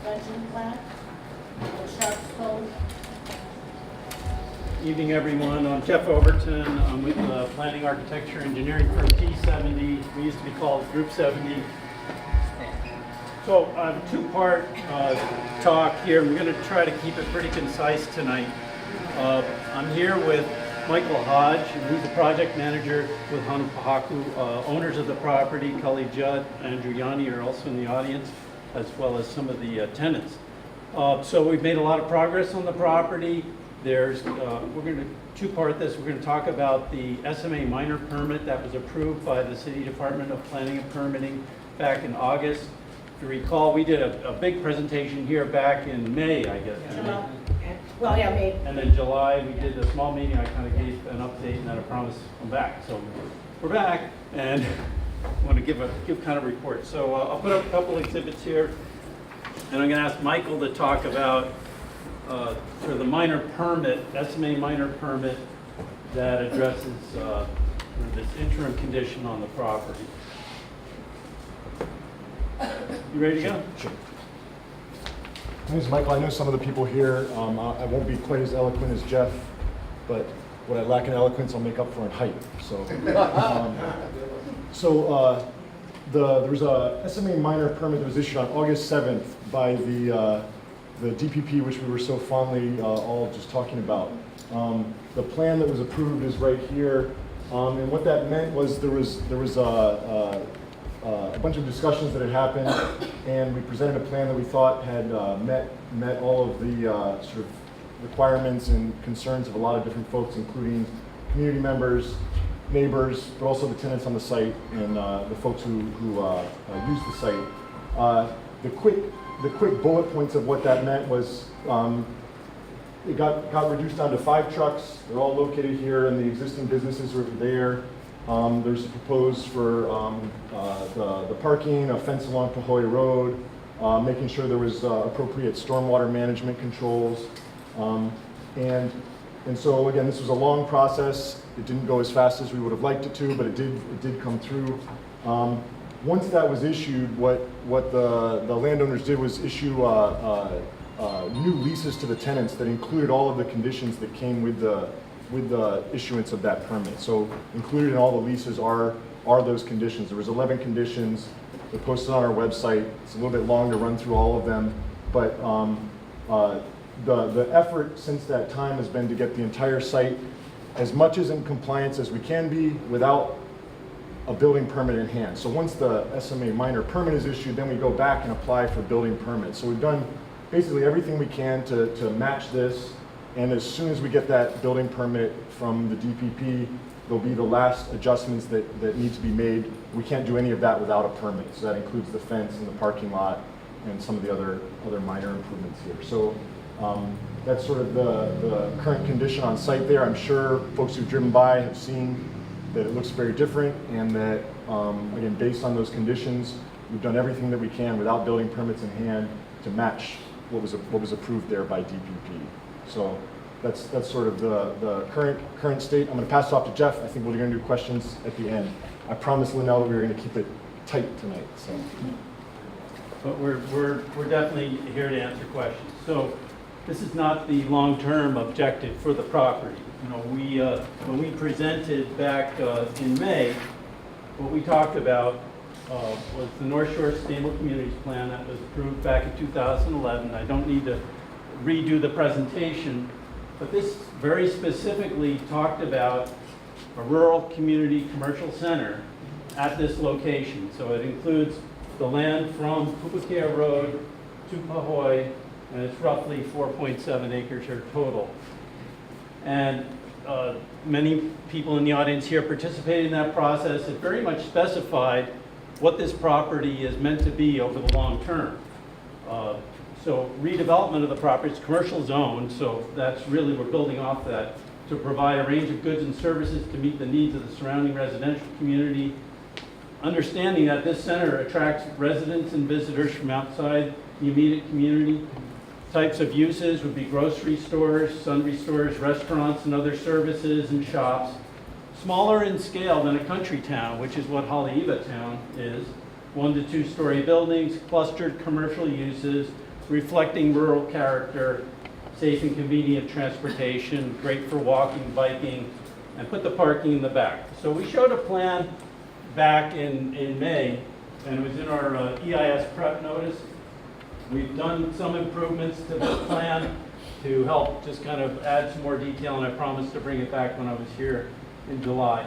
Legend plat, Sharps Cove. Evening, everyone. I'm Jeff Overton. I'm with the planning architecture engineering firm G70. We used to be called Group 70. So I have a two-part talk here. We're going to try to keep it pretty concise tonight. I'm here with Michael Hodge, who's the project manager with Hanapohaku. Owners of the property, Cully Judd, Andrew Yanni are also in the audience, as well as some of the tenants. So we've made a lot of progress on the property. We're going to two-part this. We're going to talk about the SMA minor permit that was approved by the City Department of Planning and Permitting back in August. If you recall, we did a big presentation here back in May, I guess. Well, yeah, May. And then July, we did a small meeting. I kind of gave an update and then a promise to come back. So we're back, and I want to give kind of a report. So I'll put up a couple exhibits here, and I'm going to ask Michael to talk about for the minor permit, SMA minor permit that addresses this interim condition on the property. You ready to go? Sure. My name is Michael. I know some of the people here. I won't be quite as eloquent as Jeff, but what I lack in eloquence, I'll make up for in height. So, there was a SMA minor permit that was issued on August 7th by the DPP, which we were so fondly all just talking about. The plan that was approved is right here, and what that meant was there was a bunch of discussions that had happened, and we presented a plan that we thought had met all of the sort of requirements and concerns of a lot of different folks, including community members, neighbors, but also the tenants on the site and the folks who use the site. The quick bullet points of what that meant was it got reduced down to 5 trucks. They're all located here, and the existing businesses are there. There's a proposed for the parking, a fence along Pahoe Road, making sure there was appropriate stormwater management controls. And so again, this was a long process. It didn't go as fast as we would have liked it to, but it did come through. Once that was issued, what the landowners did was issue new leases to the tenants that included all of the conditions that came with the issuance of that permit. So included in all the leases are those conditions. There was 11 conditions. They're posted on our website. It's a little bit long to run through all of them, but the effort since that time has been to get the entire site as much as in compliance as we can be without a building permit in hand. So once the SMA minor permit is issued, then we go back and apply for building permits. So we've done basically everything we can to match this. And as soon as we get that building permit from the DPP, there'll be the last adjustments that need to be made. We can't do any of that without a permit. So that includes the fence and the parking lot and some of the other minor improvements here. So that's sort of the current condition on site there. I'm sure folks who've driven by have seen that it looks very different, and that, again, based on those conditions, we've done everything that we can without building permits in hand to match what was approved there by DPP. So that's sort of the current state. I'm going to pass it off to Jeff. I think we're going to do questions at the end. I promised Linnell that we were going to keep it tight tonight. So, but we're definitely here to answer questions. So this is not the long-term objective for the property. You know, when we presented back in May, what we talked about was the North Shore Sustainable Communities Plan that was approved back in 2011. I don't need to redo the presentation, but this very specifically talked about a rural community commercial center at this location. So it includes the land from Pupuakea Road to Pahoe, and it's roughly 4.7 acres here total. And many people in the audience here participated in that process. It very much specified what this property is meant to be over the long term. So redevelopment of the property is commercial zone, so that's really, we're building off that to provide a range of goods and services to meet the needs of the surrounding residential community. Understanding that this center attracts residents and visitors from outside the immediate community. Types of uses would be grocery stores, sundry stores, restaurants, and other services and shops. Smaller in scale than a country town, which is what Haleiwa Town is. 1 to 2 story buildings, clustered commercial uses reflecting rural character, safe and convenient transportation, great for walking, biking, and put the parking in the back. So we showed a plan back in May, and it was in our EIS prep notice. We've done some improvements to this plan to help just kind of add some more detail, and I promised to bring it back when I was here in July.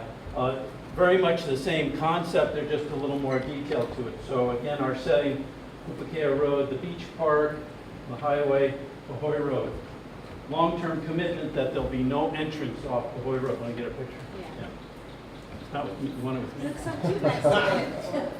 Very much the same concept, there's just a little more detail to it. So again, our setting, Hanapohaku Road, the beach park, the highway, Pahoe Road. Long-term commitment that there'll be no entrance off Pahoe Road. Want to get a picture? Yeah. Not with me, you want it with me? Looks so cute next to it.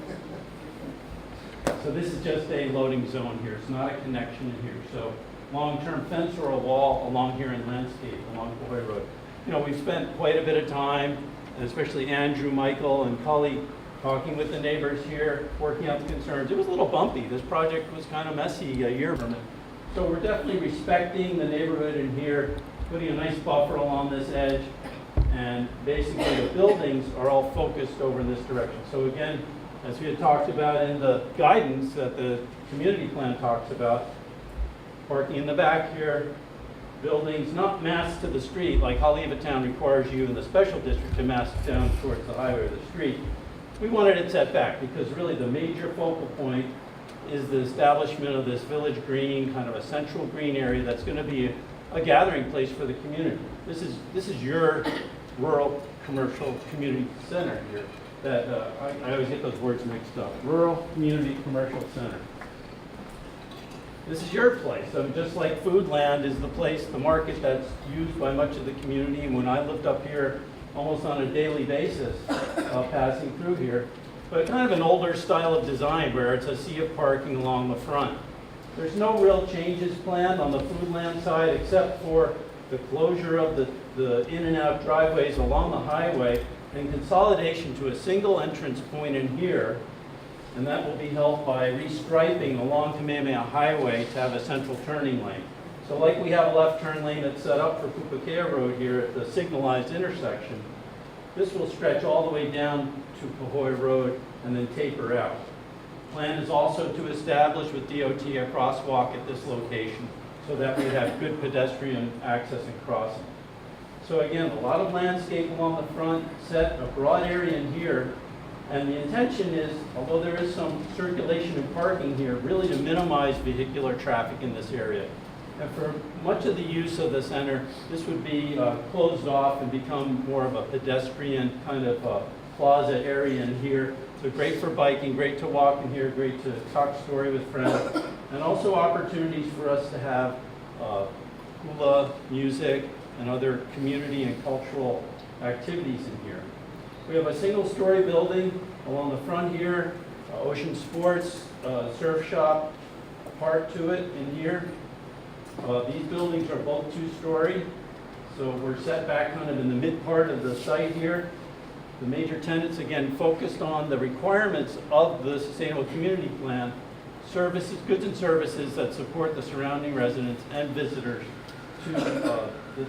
So this is just a loading zone here. It's not a connection in here. So long-term fence or a wall along here in landscape along Pahoe Road. You know, we've spent quite a bit of time, especially Andrew, Michael, and Cully, talking with the neighbors here, working out the concerns. It was a little bumpy. This project was kind of messy a year from it. So we're definitely respecting the neighborhood in here, putting a nice buffer along this edge, and basically the buildings are all focused over in this direction. So again, as we had talked about in the guidance that the community plan talks about, parking in the back here, buildings not massed to the street like Haleiwa Town requires you in the special district to mass down towards the highway or the street. We wanted it set back because really the major focal point is the establishment of this village green, kind of a central green area that's going to be a gathering place for the community. This is your rural commercial community center here. That I always get those words mixed up. Rural community commercial center. This is your place. So just like Foodland is the place, the market that's used by much of the community. And when I lived up here almost on a daily basis, passing through here, but kind of an older style of design where it's a sea of parking along the front. There's no real changes planned on the Foodland side except for the closure of the in and out driveways along the highway and consolidation to a single entrance point in here. And that will be helped by restriping along Kamehameha Highway to have a central turning lane. So like we have a left turn lane that's set up for Hanapohaku Road here at the signalized intersection, this will stretch all the way down to Pahoe Road and then taper out. Plan is also to establish with DOT a crosswalk at this location so that we have good pedestrian access and crossing. So again, a lot of landscape along the front, set a broad area in here, and the intention is, although there is some circulation and parking here, really to minimize vehicular traffic in this area. And for much of the use of the center, this would be closed off and become more of a pedestrian kind of plaza area in here. So great for biking, great to walk in here, great to talk story with friends, and also opportunities for us to have hula, music, and other community and cultural activities in here. We have a single-story building along the front here, ocean sports, surf shop, part to it in here. These buildings are both two-story, so we're set back kind of in the mid part of the site here. The major tenants, again, focused on the requirements of the Sustainable Community Plan, services, goods and services that support the surrounding residents and visitors to the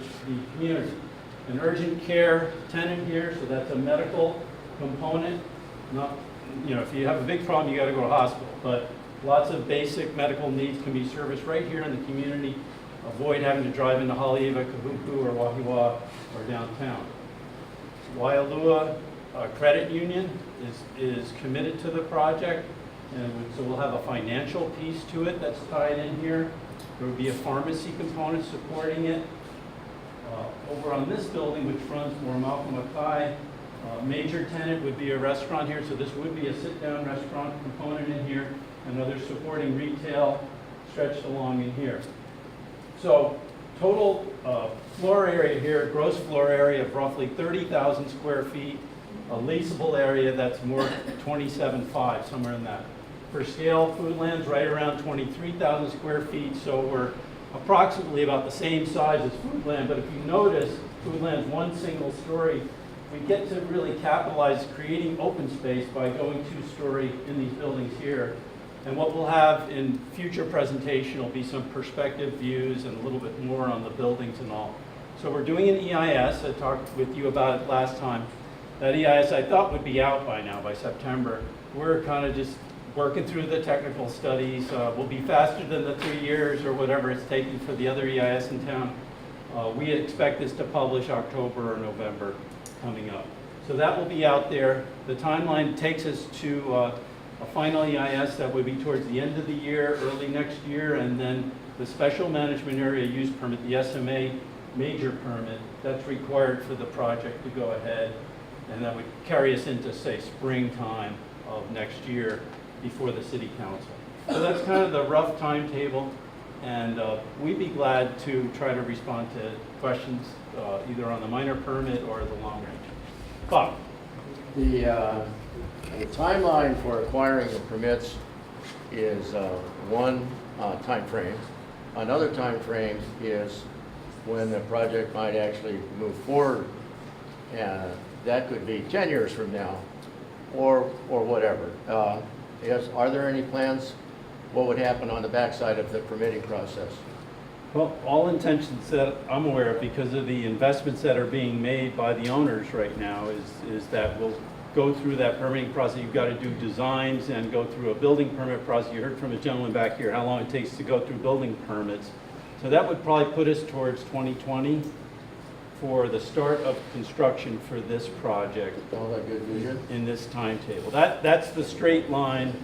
community. An urgent care tenant here, so that's a medical component. Not, you know, if you have a big problem, you got to go to hospital, but lots of basic medical needs can be serviced right here in the community. Avoid having to drive into Haleiwa, Kahuku, or Wahiawa, or downtown. Waialua Credit Union is committed to the project, and so we'll have a financial piece to it that's tied in here. There will be a pharmacy component supporting it. Over on this building, which runs more Malcolm-Mackay, major tenant would be a restaurant here, so this would be a sit-down restaurant component in here, and other supporting retail stretched along in here. So total floor area here, gross floor area of roughly 30,000 square feet, a leasable area that's more 27.5, somewhere in that. For scale, Foodland's right around 23,000 square feet, so we're approximately about the same size as Foodland, but if you notice, Foodland's one single story. We get to really capitalize creating open space by going two-story in these buildings here. And what we'll have in future presentation will be some perspective views and a little bit more on the buildings and all. So we're doing an EIS. I talked with you about it last time. That EIS I thought would be out by now, by September. We're kind of just working through the technical studies. We'll be faster than the 3 years or whatever it's taking for the other EIS in town. We expect this to publish October or November coming up. So that will be out there. The timeline takes us to a final EIS that would be towards the end of the year, early next year, and then the special management area use permit, the SMA major permit, that's required for the project to go ahead, and that would carry us into, say, springtime of next year before the city council. So that's kind of the rough timetable, and we'd be glad to try to respond to questions either on the minor permit or the long range. Bob? The timeline for acquiring the permits is one time frame. Another time frame is when the project might actually move forward. That could be 10 years from now or whatever. Are there any plans? What would happen on the backside of the permitting process? Well, all intentions that I'm aware of, because of the investments that are being made by the owners right now, is that we'll go through that permitting process. You've got to do designs and go through a building permit process. You heard from a gentleman back here how long it takes to go through building permits. So that would probably put us towards 2020 for the start of construction for this project. All that good vision? In this timetable. That's the straight line.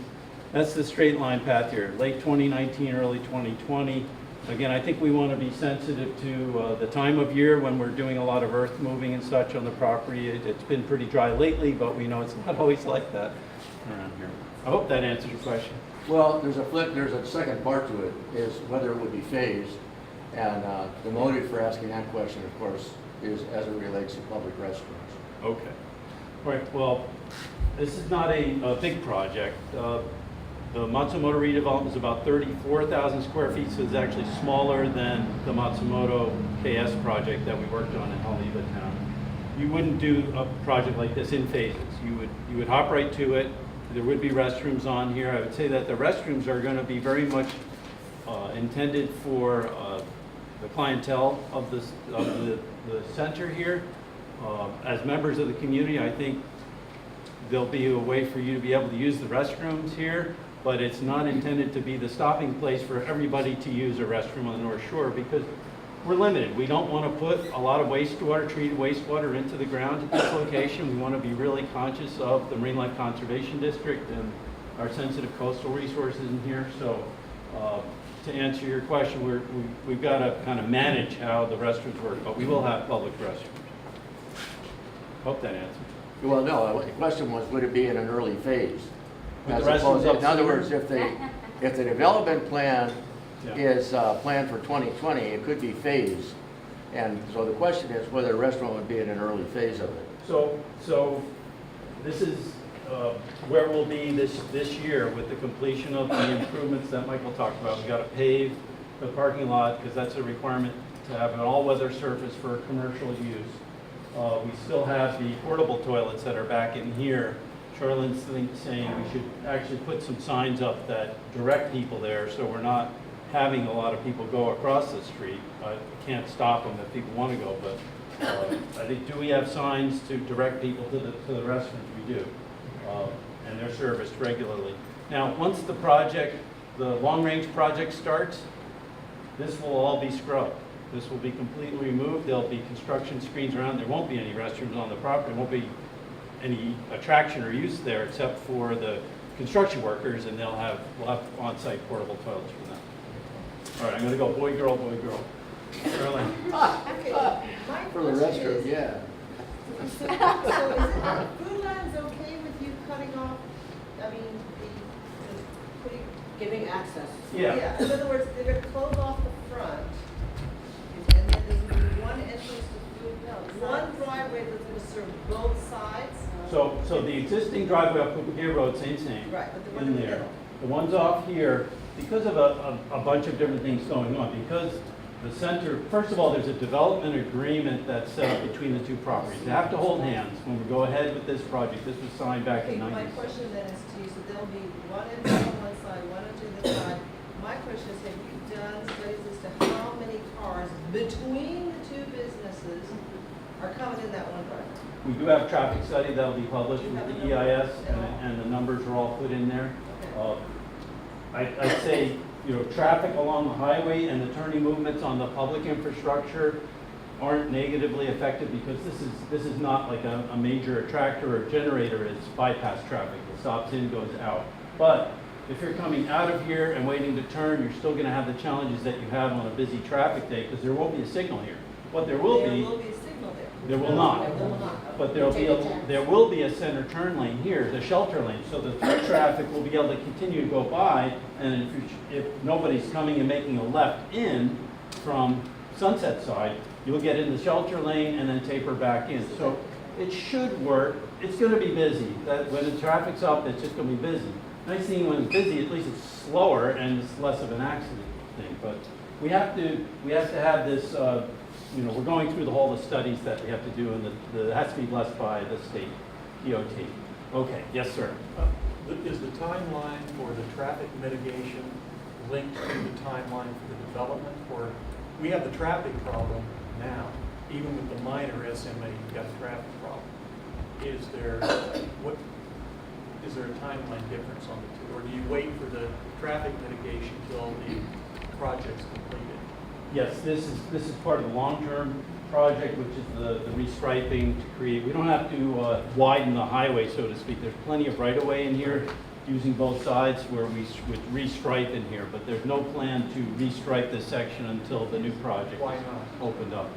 That's the straight line path here. Late 2019, early 2020. Again, I think we want to be sensitive to the time of year when we're doing a lot of earth moving and such on the property. It's been pretty dry lately, but we know it's not always like that around here. I hope that answers your question. Well, there's a second part to it, is whether it would be phased. And the motive for asking that question, of course, is as it relates to public restrooms. Okay. All right, well, this is not a big project. The Matsumoto redevelopment is about 34,000 square feet, so it's actually smaller than the Matsumoto KS project that we worked on in Haleiwa Town. You wouldn't do a project like this in phases. You would hop right to it. There would be restrooms on here. I would say that the restrooms are going to be very much intended for the clientele of the center here. As members of the community, I think there'll be a way for you to be able to use the restrooms here, but it's not intended to be the stopping place for everybody to use a restroom on the North Shore, because we're limited. We don't want to put a lot of wastewater, treated wastewater, into the ground at this location. We want to be really conscious of the Marine Life Conservation District and our sensitive coastal resources in here. So to answer your question, we've got to kind of manage how the restrooms work, but we will have public restrooms. Hope that answers. Well, no, the question was, would it be in an early phase? With the restrooms In other words, if the development plan Yeah. is planned for 2020, it could be phased. And so the question is whether a restaurant would be in an early phase of it. So this is where we'll be this year with the completion of the improvements that Michael talked about. We've got to pave the parking lot because that's a requirement to have an all-weather surface for commercial use. We still have the portable toilets that are back in here. Charlene's saying we should actually put some signs up that direct people there, so we're not having a lot of people go across the street. I can't stop them if people want to go, but I think, do we have signs to direct people to the restrooms? We do, and they're serviced regularly. Now, once the project, the long-range project starts, this will all be scrubbed. This will be completely removed. There'll be construction screens around. There won't be any restrooms on the property. There won't be any attraction or use there except for the construction workers, and we'll have on-site portable toilets for them. All right, I'm going to go boy, girl, boy, girl. Caroline. Okay, my For the question restroom, is, yeah. so is it, Foodland's okay with you cutting off, I mean, Giving access. Yeah. In other words, they're gonna close off the front, and then there's gonna be one entrance to food, no, one driveway that's gonna serve both sides. So the existing driveway up Kupagia Road, same, Right, but the one in in the there. middle. The ones off here, because of a bunch of different things going on, because the center, first of all, there's a development agreement that's set up between the two properties. They have to hold hands when we go ahead with this project. This was signed back Okay, in my 90s. question then is to you, so there'll be one entrance on one side, one on the other side. My question is, have you done studies as to how many cars between the two businesses are coming in that one driveway? We do have a traffic study that'll be published with the EIS, and the numbers are all put in there. I'd say, you know, traffic along the highway and the turning movements on the public infrastructure aren't negatively affected because this is not like a major attractor or generator. It's bypass traffic. It stops in, goes out. But if you're coming out of here and waiting to turn, you're still going to have the challenges that you have on a busy traffic day because there will be a signal here. What there will be There will be a signal there. there will not. There will not. But there will be a center turn lane here, the shelter lane, so the through traffic will be able to continue to go by, and if nobody's coming and making a left in from Sunset side, you'll get in the shelter lane and then taper back in. So it should work. It's gonna be busy. That when the traffic's up, it's just gonna be busy. Nice thing when it's busy, at least it's slower and it's less of an accident thing. But we have to have this. You know, we're going through all the studies that we have to do, and it has to be blessed by the state DOT. Okay, yes, sir. Is the timeline for the traffic mitigation linked to the timeline for the development? Or we have the traffic problem now, even with the minor SMA, you've got a traffic problem. Is there a timeline difference on the two? Or do you wait for the traffic mitigation till the project's completed? Yes, this is part of the long-term project, which is the restriping to create. We don't have to widen the highway, so to speak. There's plenty of right-of-way in here using both sides where we would restripe in here, but there's no plan to restripe this section until the new project Why is not? opened up.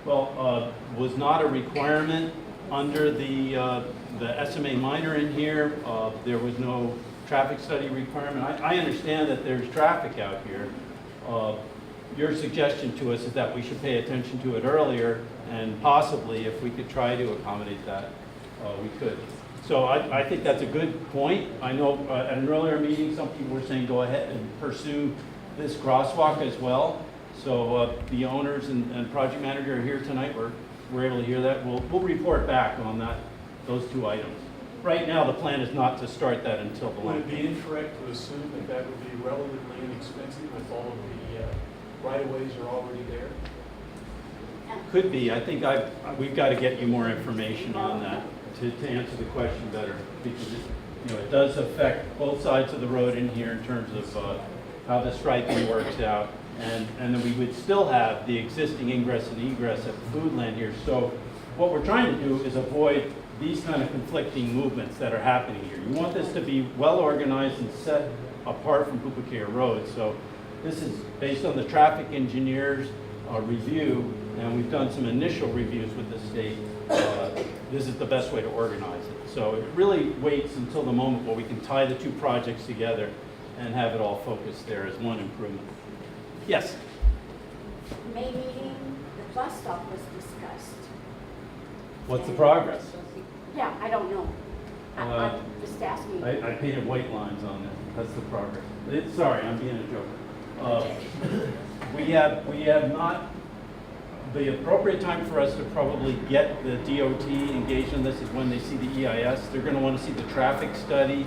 Well, was not a requirement under the SMA minor in here. There was no traffic study requirement. I understand that there's traffic out here. Your suggestion to us is that we should pay attention to it earlier, and possibly if we could try to accommodate that, we could. So I think that's a good point. I know at an earlier meeting, some people were saying go ahead and pursue this crosswalk as well. So the owners and project manager are here tonight. We're able to hear that. We'll report back on those two items. Right now, the plan is not to start that until the Would land. it be incorrect to assume that that would be relatively inexpensive if all of the right-of-ways are already there? Could be. I think we've got to get you more information on that to answer the question better, because it does affect both sides of the road in here in terms of how the striping works out, and then we would still have the existing ingress and egress at the food land here. So what we're trying to do is avoid these kind of conflicting movements that are happening here. You want this to be well organized and set apart from Pupukea Road. So this is based on the traffic engineer's review, and we've done some initial reviews with the state. This is the best way to organize it. So it really waits until the moment where we can tie the two projects together and have it all focused there as one improvement. Yes? May meeting, the bus stop was discussed. What's the progress? Yeah, I don't know. I'm just asking. I painted white lines on it. That's the progress. Sorry, I'm being a joker. We have not, the appropriate time for us to probably get the DOT engaged in this is when they see the EIS. They're going to want to see the traffic study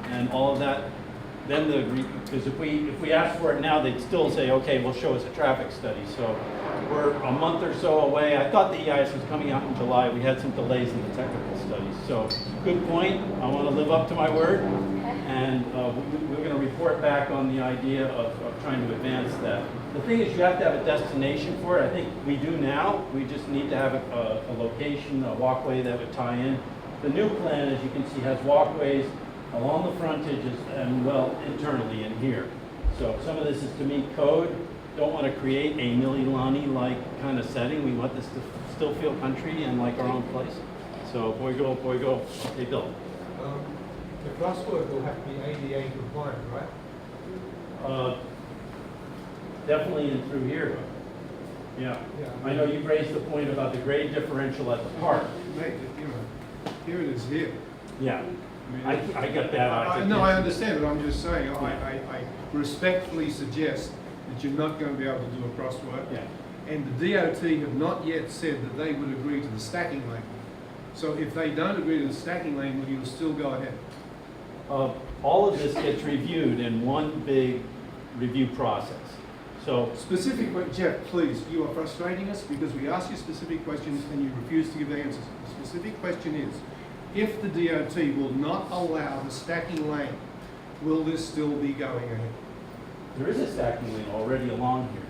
and all of that. Then because if we ask for it now, they'd still say, okay, well, show us a traffic study. So we're a month or so away. I thought the EIS was coming out in July. We had some delays in the technical studies. So good point. I want to live up to my word. And we're going to report back on the idea of trying to advance that. The thing is, you have to have a destination for it. I think we do now. We just need to have a location, a walkway that would tie in. The new plan, as you can see, has walkways along the frontages and, well, internally in here. So some of this is to meet code. Don't want to create a Mililani-like kind of setting. We want this to still feel country and like our own place. So boy go. Okay, Bill. The crosswalk will have to be ADA compliant, right? Definitely in through here. Yeah. I know you've raised the point about the grade differential at the park. Mate, here it is here. Yeah. I got that. No, I understand, but I'm just saying, I respectfully suggest that you're not going to be able to do a crosswalk. Yeah. And the DOT have not yet said that they would agree to the stacking lane. So if they don't agree to the stacking lane, will you still go ahead? All of this gets reviewed in one big review process. So Specific, Jeff, please, you are frustrating us because we ask you specific questions and you refuse to give the answers. The specific question is, if the DOT will not allow the stacking lane, will this still be going ahead? There is a stacking lane already along here.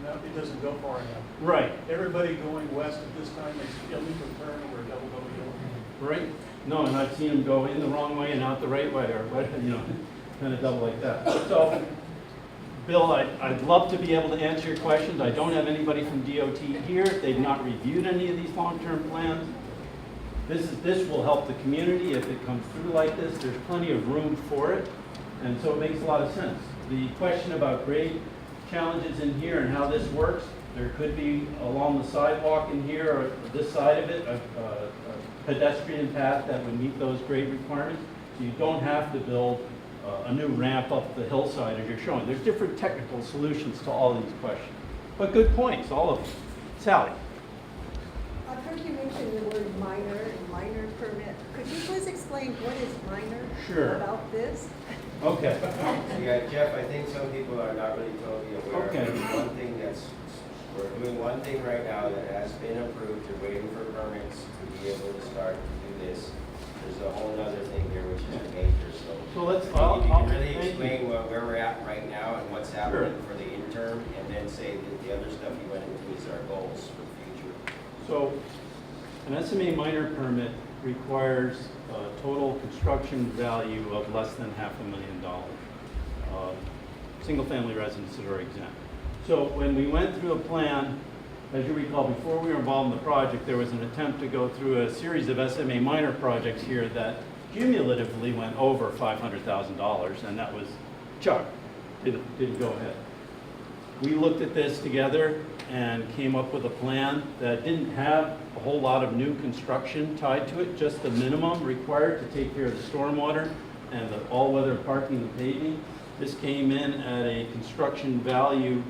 No, it doesn't go far enough. Right. Everybody going west at this time is illegal turn or double hill. Right? No, and I've seen them go in the wrong way and out the right way, or what, you know, kind of double like that. So, Bill, I'd love to be able to answer your questions. I don't have anybody from DOT here. They've not reviewed any of these long-term plans. This will help the community if it comes through like this. There's plenty of room for it, and so it makes a lot of sense. The question about grade challenges in here and how this works, there could be along the sidewalk in here or this side of it, a pedestrian path that would meet those grade requirements. So you don't have to build a new ramp up the hillside as you're showing. There's different technical solutions to all these questions. But good points, all of them. Sally? I've heard you mention the word minor and minor permit. Could you please explain what is minor Sure. about this? Okay. Yeah, Jeff, I think some people are not really totally aware Okay. of one thing we're doing one thing right now that has been approved. They're waiting for permits to be able to start to do this. There's a whole other thing here, which is the major, so. So let's, If you can really thank you. explain where we're at right now and what's happening for the interim, and then say that the other stuff you went into is our goals for the future. So, an SMA minor permit requires a total construction value of less than $500,000. Single-family residences are exempt. So when we went through a plan, as you recall, before we were involved in the project, there was an attempt to go through a series of SMA minor projects here that cumulatively went over $500,000, and that was Chuck, didn't go ahead. We looked at this together and came up with a plan that didn't have a whole lot of new construction tied to it, just the minimum required to take care of the stormwater and the all-weather parking and paving. This came in at a construction value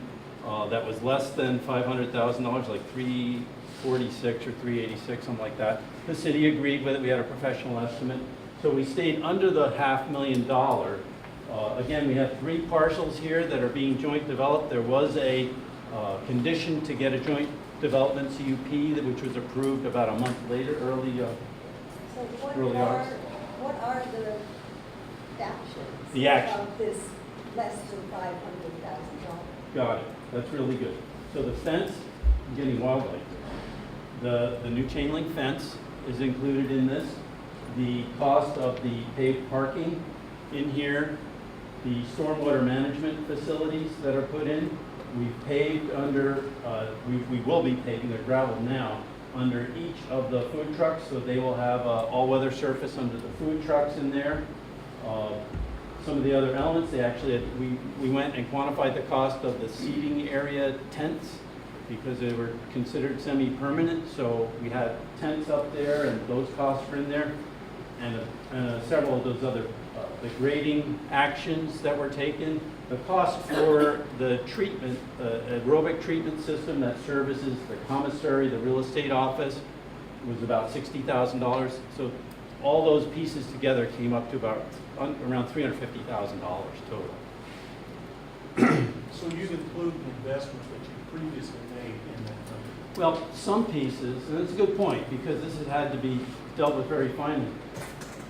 that was less than $500,000, like 346 or 386, something like that. The city agreed with it. We had a professional estimate. So we stayed under the $500,000. Again, we have 3 parcels here that are being joint developed. There was a condition to get a joint development CUP, which was approved about a month later, early So Early August. what are the actions? The action. Of this less than $500,000? Got it. That's really good. So the fence, I'm getting wild like this. The new chain link fence is included in this. The cost of the paved parking in here, the stormwater management facilities that are put in. We've paved under, we will be paving, they're gravel now, under each of the food trucks, so they will have all-weather surface under the food trucks in there. Some of the other elements, they actually had, we went and quantified the cost of the seating area tents because they were considered semi-permanent, so we had tents up there and those costs were in there. And several of those other, the grading actions that were taken. The cost for the treatment, aerobic treatment system that services the commissary, the real estate office, was about $60,000. So all those pieces together came up to about around $350,000 total. So you've included the investments that you previously made in that number? Well, some pieces, and it's a good point, because this has had to be dealt with very finely.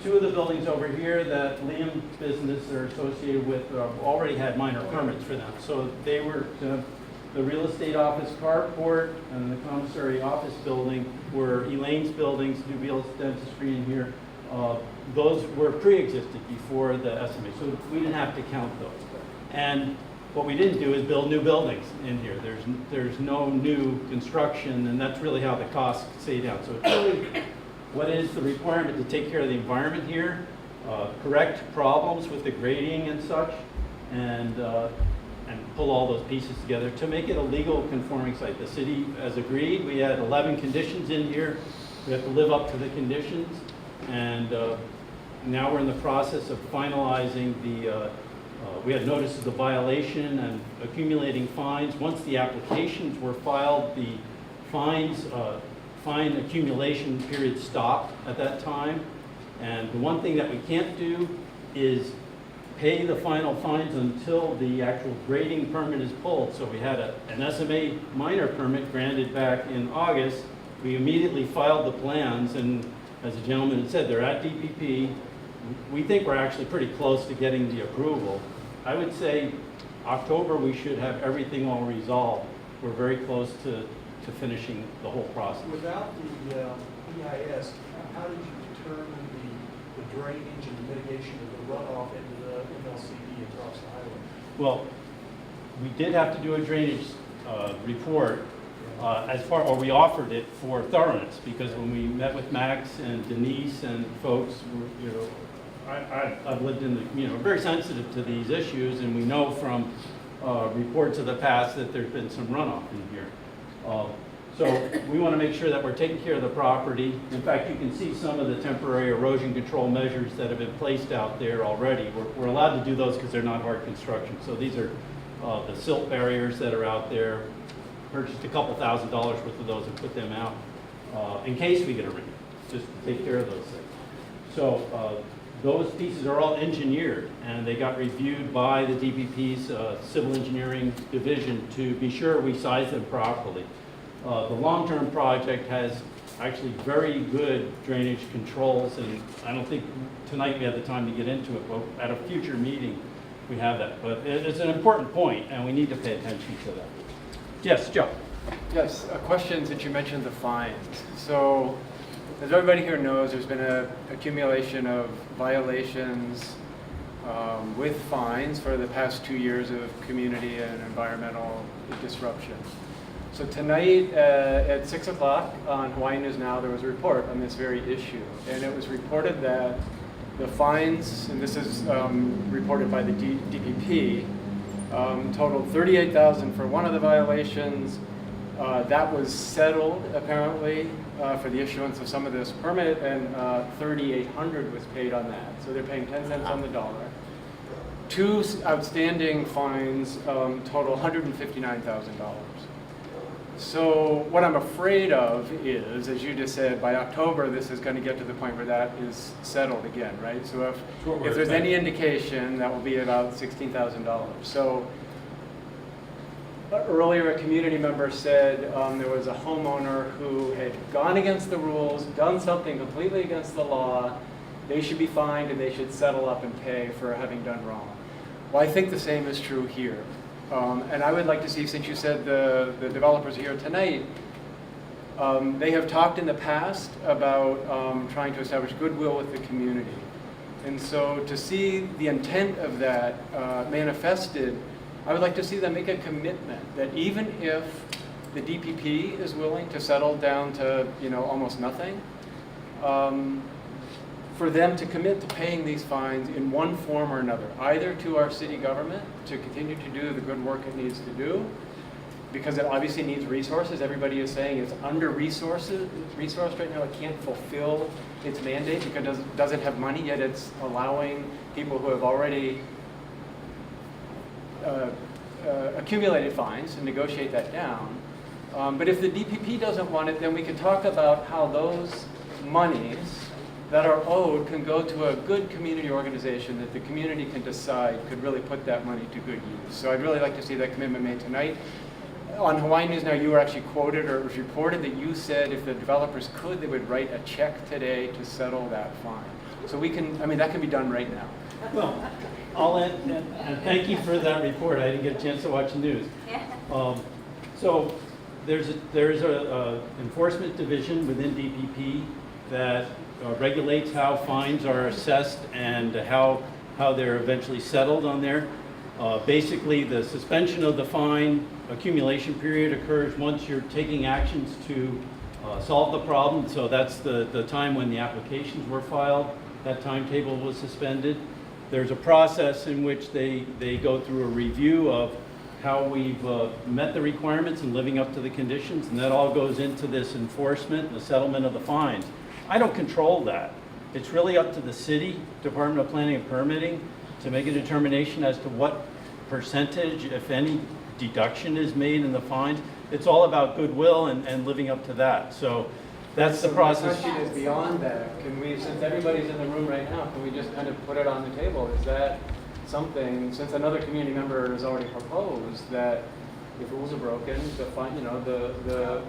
2 of the buildings over here that Liam's business are associated with already had minor permits for them. So they were, the real estate office carport and the commissary office building were Elaine's buildings, Nubille's dentistry in here. Those were pre-existed before the estimate, so we didn't have to count those. And what we didn't do is build new buildings in here. There's no new construction, and that's really how the costs stay down. So it's really, what is the requirement to take care of the environment here, correct problems with the grading and such, and pull all those pieces together to make it a legal conforming site. The city has agreed. We had 11 conditions in here. We have to live up to the conditions, and now we're in the process of finalizing the, we had notices of violation and accumulating fines. Once the applications were filed, the fines, fine accumulation period stopped at that time. And the one thing that we can't do is pay the final fines until the actual grading permit is pulled. So we had an SMA minor permit granted back in August. We immediately filed the plans, and as the gentleman had said, they're at DPP. we think we're actually pretty close to getting the approval. I would say October, we should have everything all resolved. We're very close to finishing the whole process. Without the EIS, how did you determine the drainage and the mitigation of the runoff into the MLCD across the highway? Well, we did have to do a drainage report or we offered it for thoroughness, because when we met with Max and Denise and folks, I've lived in the, very sensitive to these issues, and we know from reports of the past that there's been some runoff in here. So we want to make sure that we're taking care of the property. In fact, you can see some of the temporary erosion control measures that have been placed out there already. We're allowed to do those because they're not hard construction. So these are the silt barriers that are out there. Purchased a couple $1,000s worth of those and put them out in case we get a rain, just to take care of those things. So those pieces are all engineered, and they got reviewed by the DPP's Civil Engineering Division to be sure we size them properly. The long-term project has actually very good drainage controls, and I don't think tonight we have the time to get into it, but at a future meeting we have that. But it's an important point, and we need to pay attention to that. Yes, Joe. Yes, a question since you mentioned the fines. So, as everybody here knows, there's been an accumulation of violations with fines for the past 2 years of community and environmental disruption. So tonight at 6 o'clock on Hawaii News Now, there was a report on this very issue. And it was reported that the fines, and this is reported by the DPP, totaled $38,000 for one of the violations. That was settled, apparently, for the issuance of some of this permit, and $3,800 was paid on that. So they're paying 10 cents on the dollar. Two outstanding fines total $159,000. So what I'm afraid of is, as you just said, by October, this is going to get to the point where that is settled again, right? So if there's any indication, that will be about $16,000. So earlier, a community member said there was a homeowner who had gone against the rules, done something completely against the law. They should be fined and they should settle up and pay for having done wrong. Well, I think the same is true here. And I would like to see, since you said the developers are here tonight, they have talked in the past about trying to establish goodwill with the community. And so to see the intent of that manifested, I would like to see them make a commitment that even if the DPP is willing to settle down to almost nothing, for them to commit to paying these fines in one form or another, either to our city government to continue to do the good work it needs to do, because it obviously needs resources. Everybody is saying it's resourced right now. It can't fulfill its mandate because it doesn't have money, yet it's allowing people who have already accumulated fines to negotiate that down. But if the DPP doesn't want it, then we can talk about how those monies that are owed can go to a good community organization that the community can decide could really put that money to good use. So I'd really like to see that commitment made tonight. On Hawaii News Now, you were actually quoted, or it was reported that you said if the developers could, they would write a check today to settle that fine. So we can, that can be done right now. Well, I'll end, and thank you for that report. I didn't get a chance to watch the news. So there's a enforcement division within DPP that regulates how fines are assessed and how they're eventually settled on there. Basically, the suspension of the fine accumulation period occurs once you're taking actions to solve the problem. So that's the time when the applications were filed. That timetable was suspended. There's a process in which they go through a review of how we've met the requirements and living up to the conditions, and that all goes into this enforcement, the settlement of the fines. I don't control that. It's really up to the city, Department of Planning and Permitting, to make a determination as to what percentage, if any, deduction is made in the fines. It's all about goodwill and living up to that. So that's the process. The question is beyond that. Can we, since everybody's in the room right now, can we just kind of put it on the table? Is that something, since another community member has already proposed, that if rules are broken, the fine, you know, the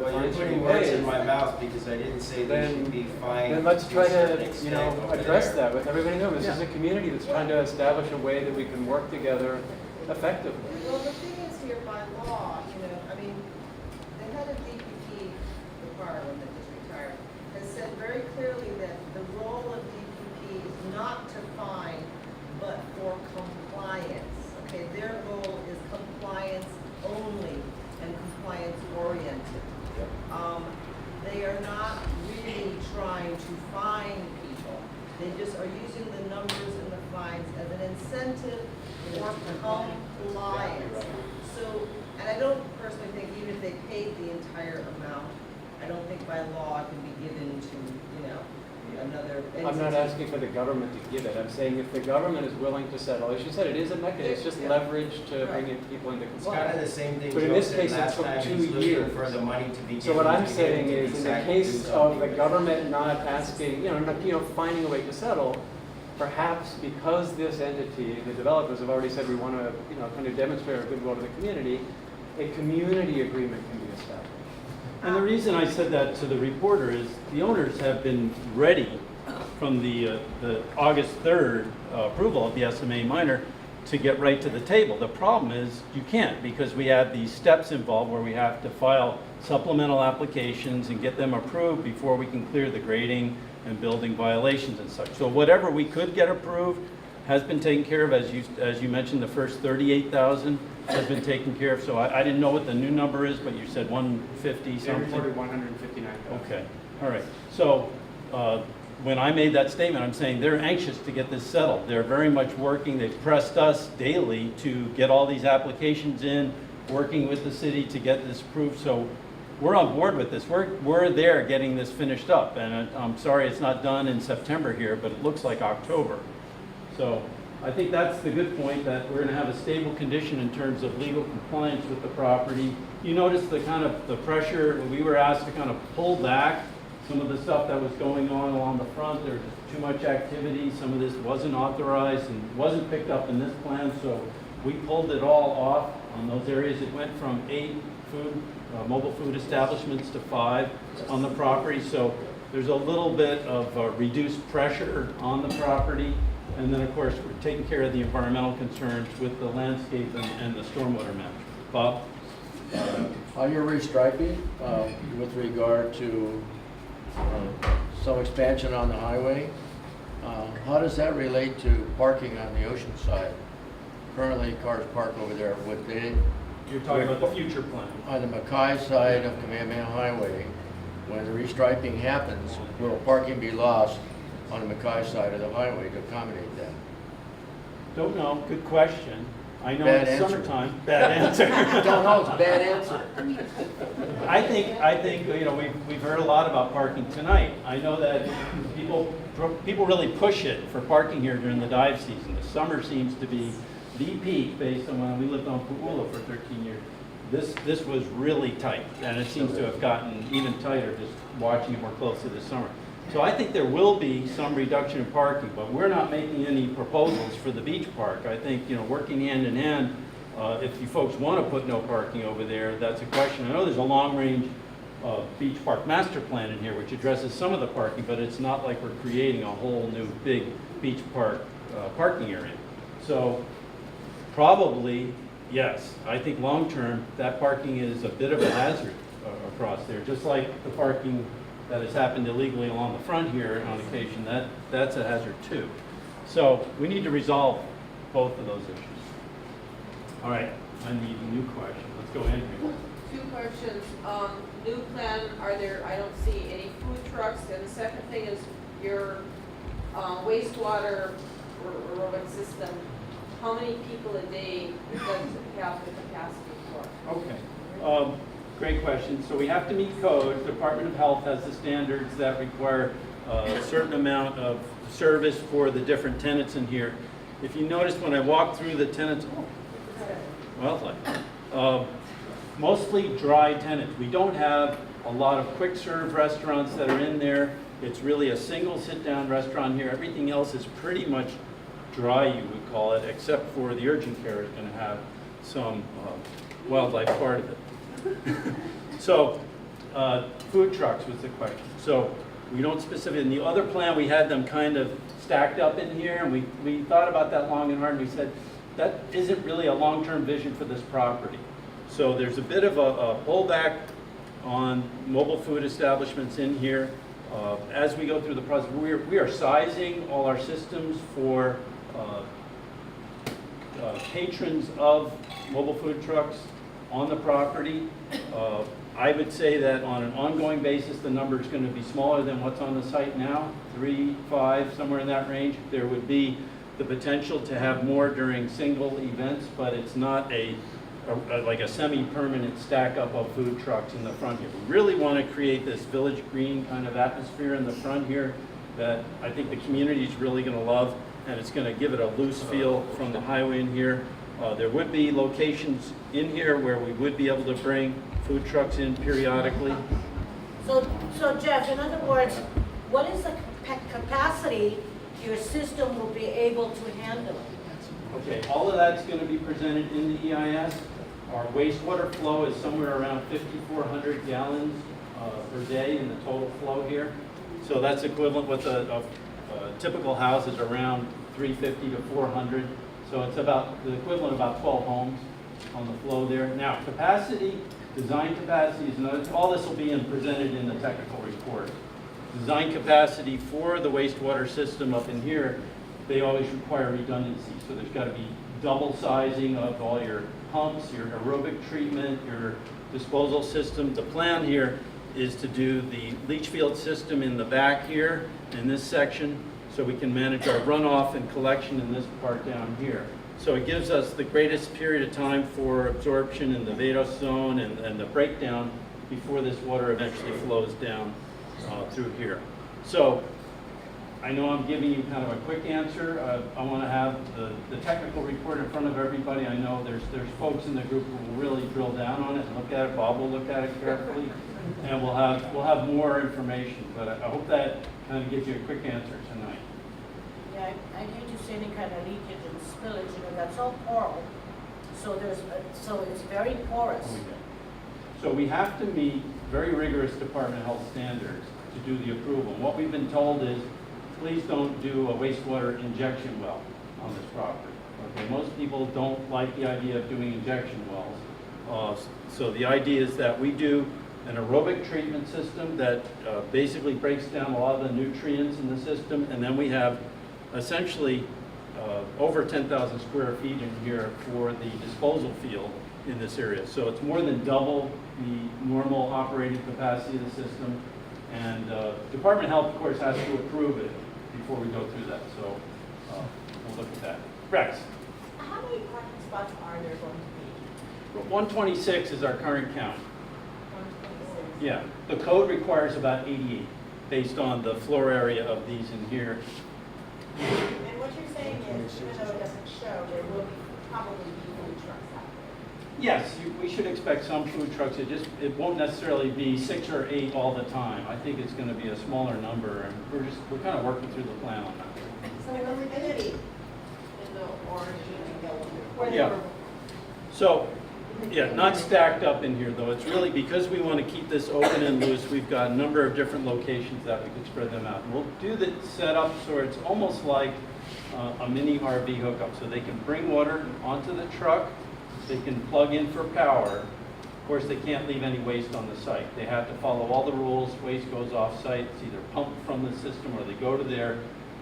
Well, you're fine should be putting words in paid. my mouth because I didn't say they should be fined. Then let's to try a certain to, you extent know, over address there. that with everybody knowing. This is a community that's trying to establish a way that we can work together effectively. Well, the thing is here by law, you know, I mean, the head of DPP, the prior one that just retired, has said very clearly that the role of DPP is not to fine, but for compliance. Okay, their goal is compliance only and compliance oriented. They are not really trying to fine people. They just are using the numbers and the fines as an incentive for compliance. So, and I don't personally think even if they paid the entire amount, I don't think by law it can be given to, you know, another entity. I'm not asking for the government to give it. I'm saying if the government is willing to settle, as you said, it is a mechanism. It's just Yeah. leverage to Right. bring people into It's kind of compliance. the same thing But in Joe this said case, it last took time, 2 he's looking years. for the money to be So what given I'm to saying him to is, in the decide to do case of something the with it. government not asking, not finding a way to settle, perhaps because this entity, the developers have already said we want to, kind of demonstrate our goodwill to the community, a community agreement can be established. And the reason I said that to the reporter is the owners have been ready from the August 3rd approval of the SMA minor to get right to the table. The problem is you can't because we have these steps involved where we have to file supplemental applications and get them approved before we can clear the grading and building violations and such. So whatever we could get approved has been taken care of. As you mentioned, the first 38,000 has been taken care of. So I didn't know what the new number is, but you said 150 They something. reported 159,000. Okay, all right. So when I made that statement, I'm saying they're anxious to get this settled. They're very much working. They've pressed us daily to get all these applications in, working with the city to get this approved. So we're on board with this. We're there getting this finished up. And I'm sorry it's not done in September here, but it looks like October. So I think that's the good point, that we're going to have a stable condition in terms of legal compliance with the property. You notice the kind of the pressure, we were asked to kind of pull back some of the stuff that was going on along the front. There was too much activity. Some of this wasn't authorized and wasn't picked up in this plan, so we pulled it all off on those areas. It went from 8 mobile food establishments to 5 on the property, so there's a little bit of reduced pressure on the property. And then, of course, we're taking care of the environmental concerns with the landscape and the stormwater management. Bob? On your restriping, with regard to some expansion on the highway, how does that relate to parking on the ocean side? Currently, cars park over there. Would they, You're talking about the future plan. on the Mackay side of Kamehameha Highway, when the restriping happens, will parking be lost on the Mackay side of the highway to accommodate that? Don't know, good question. I know Bad it's answer. summertime. Bad answer. Don't know, it's a bad answer. I think, we've heard a lot about parking tonight. I know that people really push it for parking here during the dive season. The summer seems to be the peak based on when we lived on Pu'ula for 13 years. This was really tight, and it seems to have gotten even tighter just watching it more closely this summer. So I think there will be some reduction in parking, but we're not making any proposals for the beach park. I think, working hand in hand, if you folks want to put no parking over there, that's a question. I know there's a long-range beach park master plan in here which addresses some of the parking, but it's not like we're creating a whole new big beach park parking area. So probably, yes. I think long-term, that parking is a bit of a hazard across there, just like the parking that has happened illegally along the front here on occasion. That's a hazard too. So we need to resolve both of those issues. All right, I need a new question. Let's go ahead. 2 questions. New plan, I don't see any food trucks. And the second thing is your wastewater aerobic system. How many people a day does it have the capacity for? Okay. Great question. So we have to meet code. The Department of Health has the standards that require a certain amount of service for the different tenants in here. If you notice when I walk through the tenants, mostly dry tenants. We don't have a lot of quick serve restaurants that are in there. It's really a single sit down restaurant here. Everything else is pretty much dry, you would call it, except for the urgent care is going to have some wildlife part of it. So, food trucks was the question. So we don't specifically, in the other plan, we had them kind of stacked up in here, and we thought about that long and hard, and we said, that isn't really a long-term vision for this property. So there's a bit of a pullback on mobile food establishments in here. As we go through the process, we are sizing all our systems for patrons of mobile food trucks on the property. I would say that on an ongoing basis, the number is going to be smaller than what's on the site now, 3, 5, somewhere in that range. There would be the potential to have more during single events, but it's not like a semi-permanent stack up of food trucks in the front here. We really want to create this village green kind of atmosphere in the front here that I think the community is really going to love, and it's going to give it a loose feel from the highway in here. There would be locations in here where we would be able to bring food trucks in periodically. So Jeff, in other words, what is the capacity your system will be able to handle? Okay, all of that's going to be presented in the EIS. Our wastewater flow is somewhere around 5,400 gallons per day in the total flow here. So that's equivalent with a typical house is around 350 to 400. So it's about the equivalent of about 12 homes on the flow there. Now, capacity, design capacity is another, all this will be presented in the technical report. Design capacity for the wastewater system up in here, they always require redundancy. So there's got to be double sizing of all your pumps, your aerobic treatment, your disposal system. The plan here is to do the leach field system in the back here in this section, so we can manage our runoff and collection in this part down here. So it gives us the greatest period of time for absorption in the Vados zone and the breakdown before this water eventually flows down through here. So I know I'm giving you kind of a quick answer. I want to have the technical report in front of everybody. I know there's folks in the group who will really drill down on it and look at it. Bob will look at it carefully, and we'll have more information. But I hope that kind of gives you a quick answer tonight. Yeah, I hate to see any kind of leakage and spillage, you know, that's all porous. So so it's very porous. So we have to meet very rigorous Department of Health standards to do the approval. And what we've been told is, please don't do a wastewater injection well on this property. Okay, most people don't like the idea of doing injection wells. So the idea is that we do an aerobic treatment system that basically breaks down a lot of the nutrients in the system, and then we have essentially over 10,000 square feet in here for the disposal field in this area. So it's more than double the normal operating capacity of the system. And Department of Health, of course, has to approve it before we go through that. So we'll look at that. Rex? How many parking spots are there going to be? 126 is our current count. 126. Yeah. The code requires about 88 based on the floor area of these in here. And what you're saying is, even though it doesn't show, there will probably be food trucks out there. Yes, we should expect some food trucks. It won't necessarily be 6 or 8 all the time. I think it's going to be a smaller number, and we're kind of working through the plan on that. So where would they be? In the orange and yellow? Where they Yeah. were- So, yeah, not stacked up in here though. It's really because we want to keep this open and loose. We've got a number of different locations that we could spread them out. And we'll do the setup so it's almost like a mini RV hookup. So they can bring water onto the truck. They can plug in for power. Of course, they can't leave any waste on the site. They have to follow all the rules. Waste goes off site. It's either pumped from the system or they go to their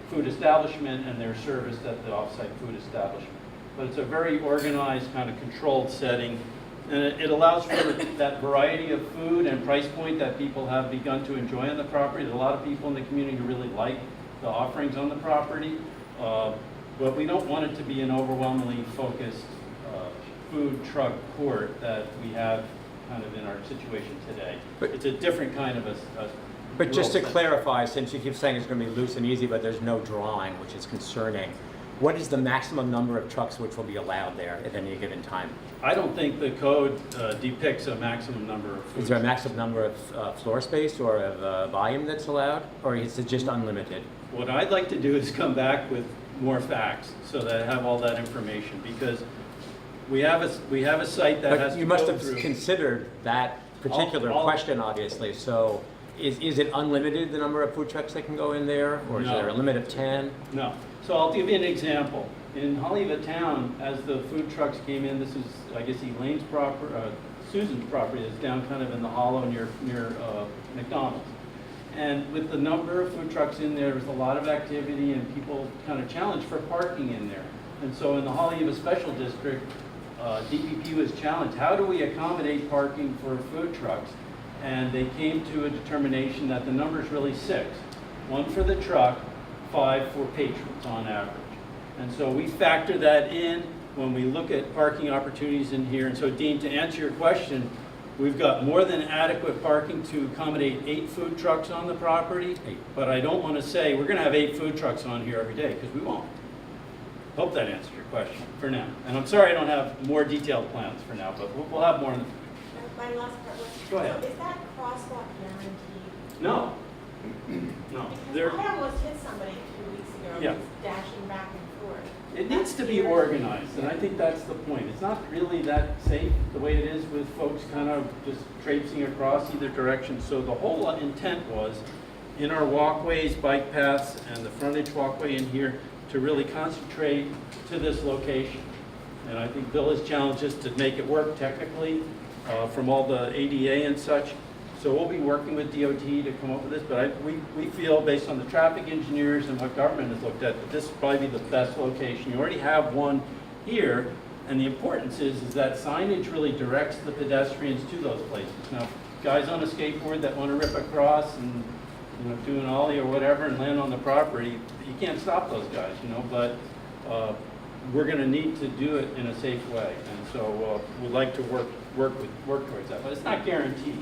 food establishment and they're serviced at the off-site food establishment. But it's a very organized, kind of controlled setting. And it allows for that variety of food and price point that people have begun to enjoy on the property. There's a lot of people in the community who really like the offerings on the property. But we don't want it to be an overwhelmingly focused food truck court that we have kind of in our situation today. But- It's a different kind of a But just to rule set. clarify, since you keep saying it's going to be loose and easy, but there's no drawing, which is concerning, what is the maximum number of trucks which will be allowed there at any given time? I don't think the code depicts a maximum number of food Is there a trucks. maximum number of floor space or of volume that's allowed, or is it just unlimited? What I'd like to do is come back with more facts so that I have all that information, because we have a site that has But to you must go have through. considered that particular All- question, obviously. So is it unlimited, the number of food trucks that can go in there? Or is No. there a limit of 10? No. So I'll give you an example. In Haleiwa town, as the food trucks came in, this is, I guess, Elaine's Susan's property is down kind of in the hollow near McDonald's. And with the number of food trucks in there, there's a lot of activity and people kind of challenged for parking in there. And so in the Haleiwa Special District, DPP was challenged, how do we accommodate parking for food trucks? And they came to a determination that the number is really 6. 1 for the truck, 5 for patrons on average. And so we factor that in when we look at parking opportunities in here. And so Dean, to answer your question, we've got more than adequate parking to accommodate 8 food trucks on the property. 8. But I don't want to say we're going to have 8 food trucks on here every day, because we won't. Hope that answered your question for now. And I'm sorry I don't have more detailed plans for now, but we'll have more in the future. My last part was, Go ahead. so is that crosswalk guaranteed? No. No. Because I almost hit somebody 2 weeks ago, Yeah. who was dashing back and forth. It needs to be organized, and I think that's the point. It's not really that safe the way it is with folks kind of just traipsing across either direction. So the whole intent was, in our walkways, bike paths, and the frontage walkway in here, to really concentrate to this location. And I think Bill has challenged us to make it work technically from all the ADA and such. So we'll be working with DOT to come up with this, but we feel, based on the traffic engineers and what government has looked at, that this will probably be the best location. You already have one here, and the importance is that signage really directs the pedestrians to those places. Now, guys on a skateboard that want to rip across and do an ollie or whatever and land on the property, you can't stop those guys, but we're going to need to do it in a safe way. And so we'd like to work towards that, but it's not guaranteed.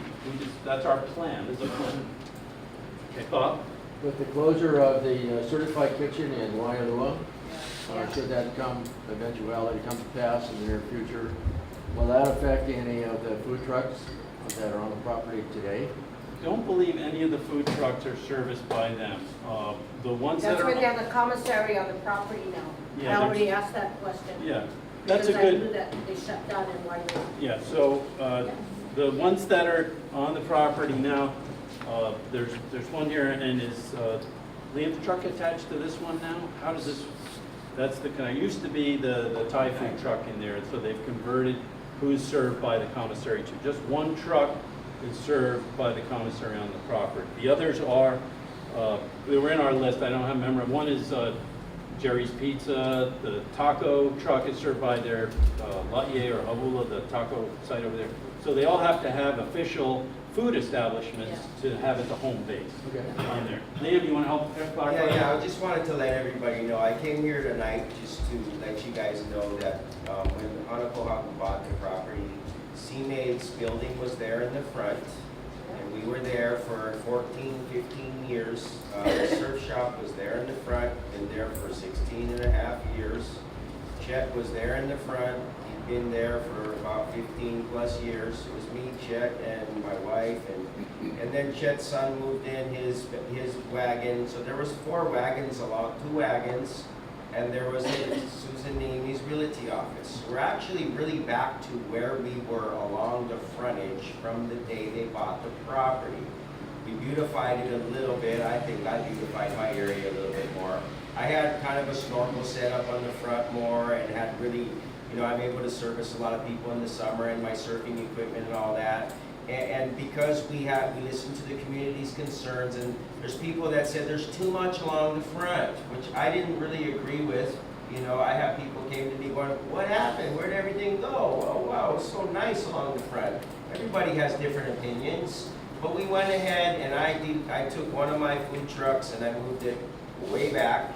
That's our plan. It's a plan. Okay, Bob? With the closure of the certified kitchen in Waialua, should that eventuality come to pass in the near future, will that affect any of the food trucks that are on the property today? Don't believe any of the food trucks are serviced by them. The ones that That's are... where they have the commissary on the property now. Yeah, I already asked that question. Yeah, that's a Because I knew good... that they shut down in Wyoming. Yeah, so the ones that are on the property now, there's one here, and is Liam's truck attached to this one now? How does this... That's the kind of... Used to be the Thai food truck in there, and so they've converted who's served by the commissary to just one truck is served by the commissary on the property. The others are, they were in our list, I don't have memory. One is Jerry's Pizza. The taco truck is served by their Laie or Haula, the taco site over there. So they all have to have official food establishments to have it the home base on there. Liam, you want to help clarify? Yeah, I just wanted to let everybody know, I came here tonight just to let you guys know that when Hanapohaku bought the property, C-Made's building was there in the front, and we were there for 14, 15 years. The surf shop was there in the front, been there for 16 and a half years. Chet was there in the front, he'd been there for about 15 plus years. It was me, Chet, and my wife, and then Chet's son moved in his wagon. So there was 4 wagons along, 2 wagons, and there was Susan Nemi's realty office. We're actually really back to where we were along the frontage from the day they bought the property. We beautified it a little bit. I think I beautified my area a little bit more. I had kind of a snorkel set up on the front more, and had really, I'm able to service a lot of people in the summer, and my surfing equipment and all that. And because we listened to the community's concerns, and there's people that said there's too much along the front, which I didn't really agree with. I have people came to me going, what happened? Where'd everything go? Oh, wow, it's so nice along the front. Everybody has different opinions. But we went ahead, and I took one of my food trucks and I moved it way back.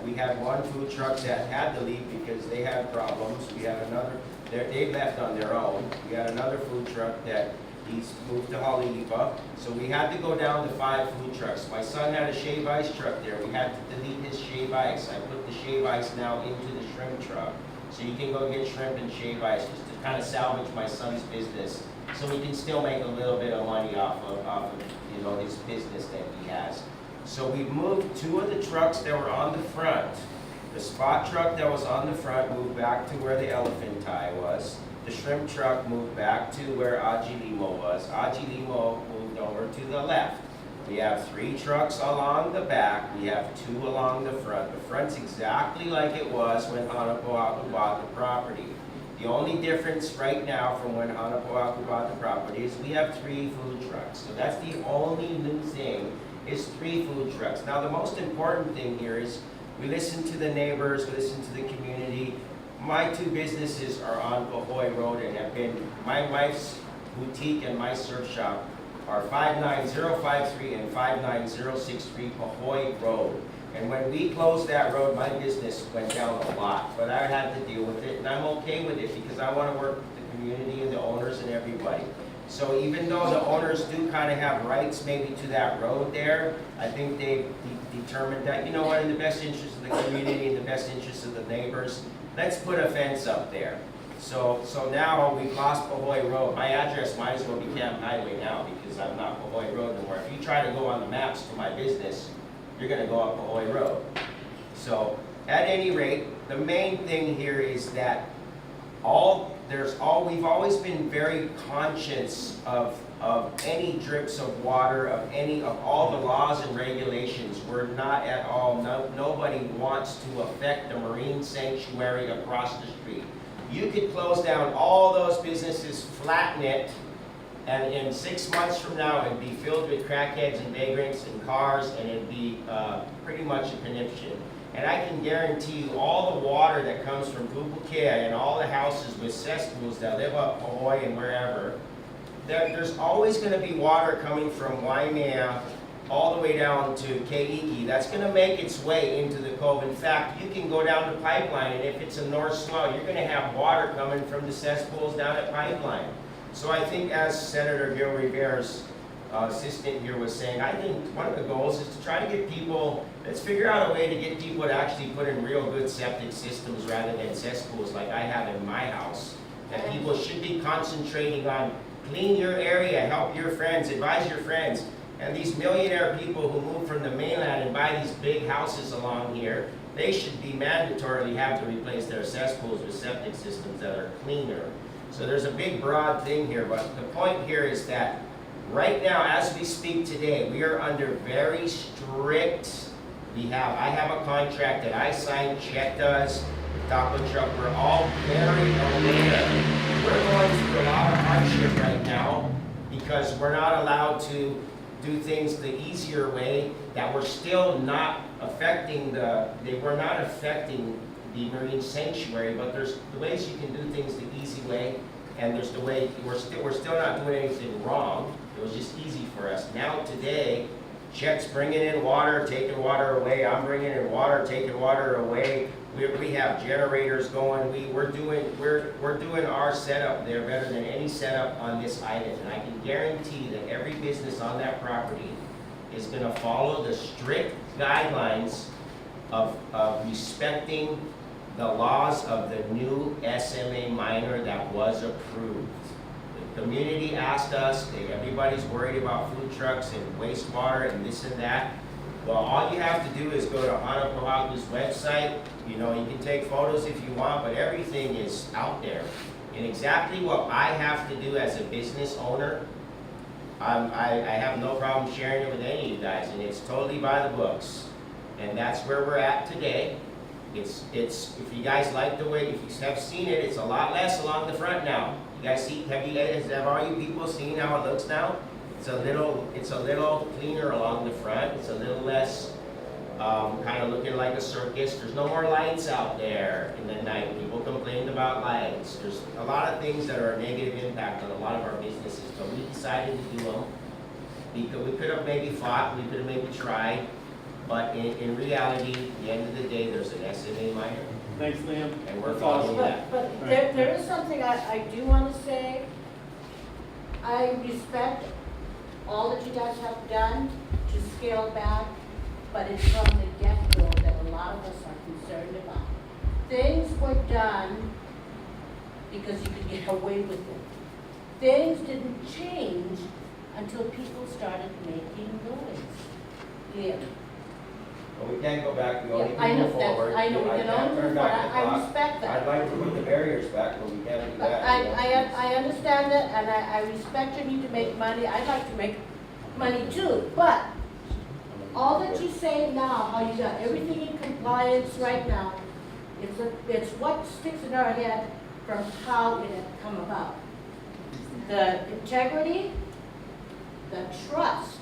We had one food truck that had to leave because they had problems. We had another, they left on their own. We had another food truck that he's moved to Haleiwa. So we had to go down to 5 food trucks. My son had a shave ice truck there. We had to delete his shave ice. I put the shave ice now into the shrimp truck. So you can go get shrimp and shave ice just to kind of salvage my son's business. So we can still make a little bit of money off of his business that he has. So we moved 2 of the trucks that were on the front The spot truck that was on the front moved back to where the elephant tie was. The shrimp truck moved back to where Agilimo was. Agilimo moved over to the left. We have 3 trucks along the back. We have 2 along the front. The front's exactly like it was when Hanapohaku bought the property. The only difference right now from when Hanapohaku bought the property is we have 3 food trucks. So that's the only new thing, is 3 food trucks. Now the most important thing here is we listen to the neighbors, we listen to the community. My 2 businesses are on Pahoe Road and have been, my wife's boutique and my surf shop are 59053 and 59063 Pahoe Road. And when we closed that road, my business went down a lot, but I had to deal with it, and I'm okay with it because I want to work with the community and the owners and everybody. So even though the owners do kind of have rights maybe to that road there, I think they've determined that, you know what, in the best interest of the community, in the best interest of the neighbors, let's put a fence up there. So now we've lost Pahoe Road. My address might as well be Camp Highway now because I'm not Pahoe Road anymore. If you try to go on the maps to my business, you're gonna go up Pahoe Road. So at any rate, the main thing here is that we've always been very conscious of any drips of water, of all the laws and regulations. We're not at all, nobody wants to affect the marine sanctuary across the street. You could close down all those businesses, flatten it, and in 6 months from now, it'd be filled with crackheads and vagrants and cars, and it'd be pretty much a conniption. And I can guarantee you all the water that comes from Pupukea and all the houses with cesspools that live up Pahoe and wherever, there's always going to be water coming from Waimea all the way down to Keiki. That's going to make its way into the Cove. In fact, you can go down the pipeline, and if it's a north slough, you're going to have water coming from the cesspools down at pipeline. So I think, as Senator Gil Rivera's assistant here was saying, I think one of the goals is to try to get people, let's figure out a way to get people to actually put in real good septic systems rather than cesspools like I have in my house. That people should be concentrating on clean your area, help your friends, advise your friends. And these millionaire people who move from the mainland and buy these big houses along here, they should be mandatorily have to replace their cesspools with septic systems that are cleaner. So there's a big broad thing here, but the point here is that right now, as we speak today, we are under very strict, I have a contract that I signed, Chet does, Taco Truck, we're all very aware. We're going through a lot of hardship right now because we're not allowed to do things the easier way, that we're still not affecting we're not affecting the marine sanctuary, but there's the ways you can do things the easy way, and there's the way we're still not doing anything wrong. It was just easy for us. Now today, Chet's bringing in water, taking water away. I'm bringing in water, taking water away. We have generators going. We're doing our setup there better than any setup on this island, and I can guarantee that every business on that property is going to follow the strict guidelines of respecting the laws of the new SMA minor that was approved. The community asked us, everybody's worried about food trucks and wastewater and this and that. Well, all you have to do is go to Hanapohaku's website. You know, you can take photos if you want, but everything is out there. And exactly what I have to do as a business owner, I have no problem sharing it with any of you guys, and it's totally by the books. And that's where we're at today. It's if you guys like the way, if you have seen it, it's a lot less along the front now. You guys see, have all you people seen how it looks now? It's a little cleaner along the front. It's a little less kind of looking like a circus. There's no more lights out there in the night. People complained about lights. There's a lot of things that are a negative impact on a lot of our businesses, but we decided to do them. Because we could have maybe fought, we could have maybe tried, but in reality, at the end of the day, there's an SMA minor. Thanks, Liam. And we're following that. But there is something I do want to say. I respect all that you guys have done to scale back, but it's from the get-go that a lot of us are concerned about. Things were done because you could get away with it. Things didn't change until people started making noise. Yeah. But we can't go back, we only Yeah, I can know move that. forward. I know we I can can't only turn move back forward. the I clock. respect that. I'd like to put the barriers back, but we can't do But that. I understand it, and I respect your need to make money. I'd like to make money too, but all that you say now, how you got everything in compliance right now, it's what sticks in our head from how it had come about. The integrity, the trust.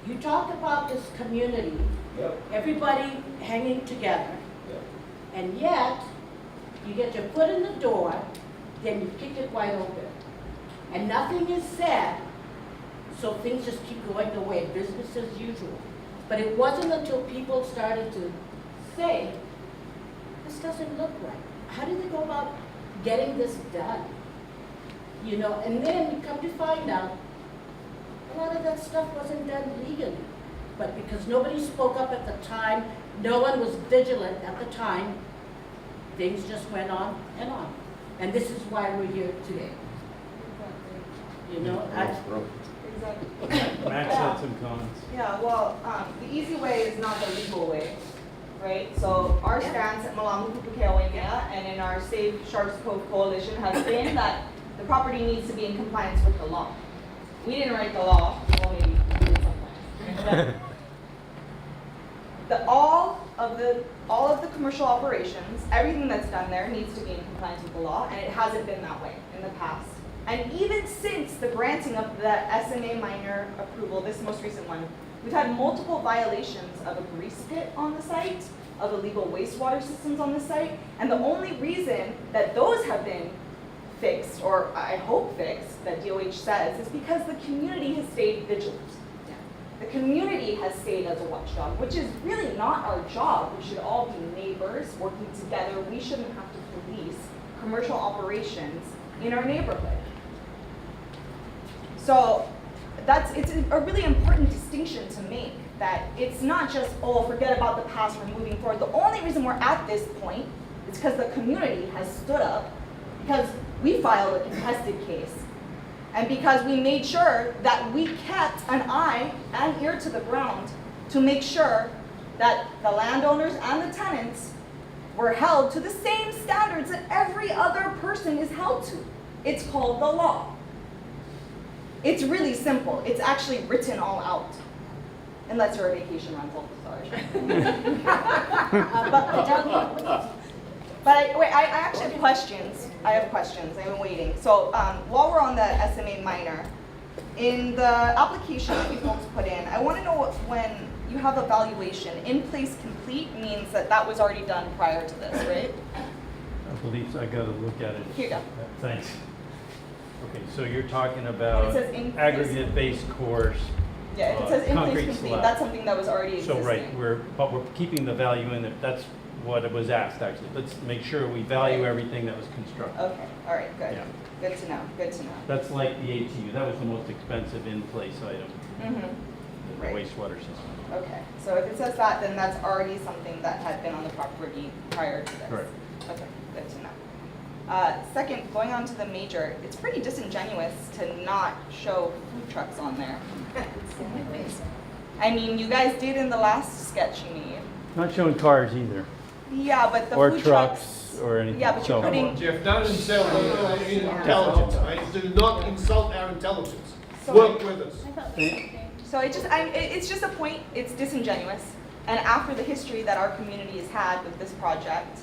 You talked about this community, Yep, everybody hanging together, yep. and yet, you get your foot in the door, then you kick it wide open. And nothing is said, so things just keep going away, business as usual. But it wasn't until people started to say, this doesn't look right. How do they go about getting this done? You know, and then you come to find out, a lot of that stuff wasn't done legally. But because nobody spoke up at the time, no one was vigilant at the time, things just went on and on. And this is why we're here today. You know, Exactly. Max had some comments. Yeah, well, the easy way is not the legal way, right? So our stance at Hanapohaku and in our Save Sharks Cove Coalition has been that the property needs to be in compliance with the law. We didn't write the law, well, maybe we did sometimes. All of the commercial operations, everything that's done there needs to be in compliance with the law, and it hasn't been that way in the past. And even since the granting of the SMA minor approval, this most recent one, we've had multiple violations of a grease pit on the site, of illegal wastewater systems on the site, and the only reason that those have been fixed, or I hope fixed, that DOH says, is because the community has stayed vigilant. The community has stayed as a watchdog, which is really not our job. We should all be neighbors working together. We shouldn't have to police commercial operations in our neighborhood. So it's a really important distinction to make, that it's not just, oh, forget about the past, we're moving forward. The only reason we're at this point is because the community has stood up, because we filed a contested case, and because we made sure that we kept an eye and ear to the ground to make sure that the landowners and the tenants were held to the same standards that every other person is held to. It's called the law. It's really simple. It's actually written all out. Unless you're a vacation rental, sorry. But I actually have questions. I've been waiting. So while we're on the SMA minor, in the application that you folks put in, I want to know when you have evaluation, in place complete means that that was already done prior to this, right? I believe so. I got to look at it. Here you go. Thanks. Okay, so you're talking about It says in place. aggregate base course. Yeah, if it says in place concrete complete, slab. that's something that was already So, existing. right, but we're keeping the value in it. That's what it was asked, actually. Let's make sure we value everything that was constructed. Okay, all right, good. Yeah. Good to know, good to know. That's like the ATU. That was the most expensive in-place item, Mm-hmm. the Right. wastewater system. Okay, so if it says that, then that's already something that had been on the property prior to this. Correct. Okay, good to know. Second, going on to the major, it's pretty disingenuous to not show food trucks on there. I mean, you guys did in the last sketch you made. Not showing cars either, Yeah, but the or food trucks, or anything. Yeah, but you're So- putting, Jeff, don't insult our intelligence, mate. Do not insult our intelligence. So- Work with us. so it's just a point, it's disingenuous. And after the history that our community has had with this project,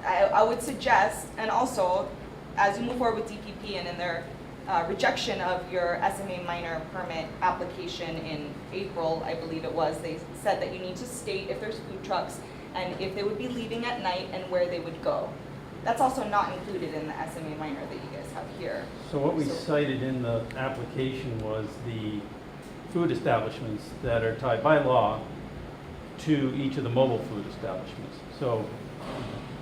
I would suggest, and also, as you move forward with DPP and in their rejection of your SMA minor permit application in April, I believe it was, they said that you need to state if there's food trucks and if they would be leaving at night and where they would go. That's also not included in the SMA minor that you guys have here. So what we So- cited in the application was the food establishments that are tied by law to each of the mobile food establishments. So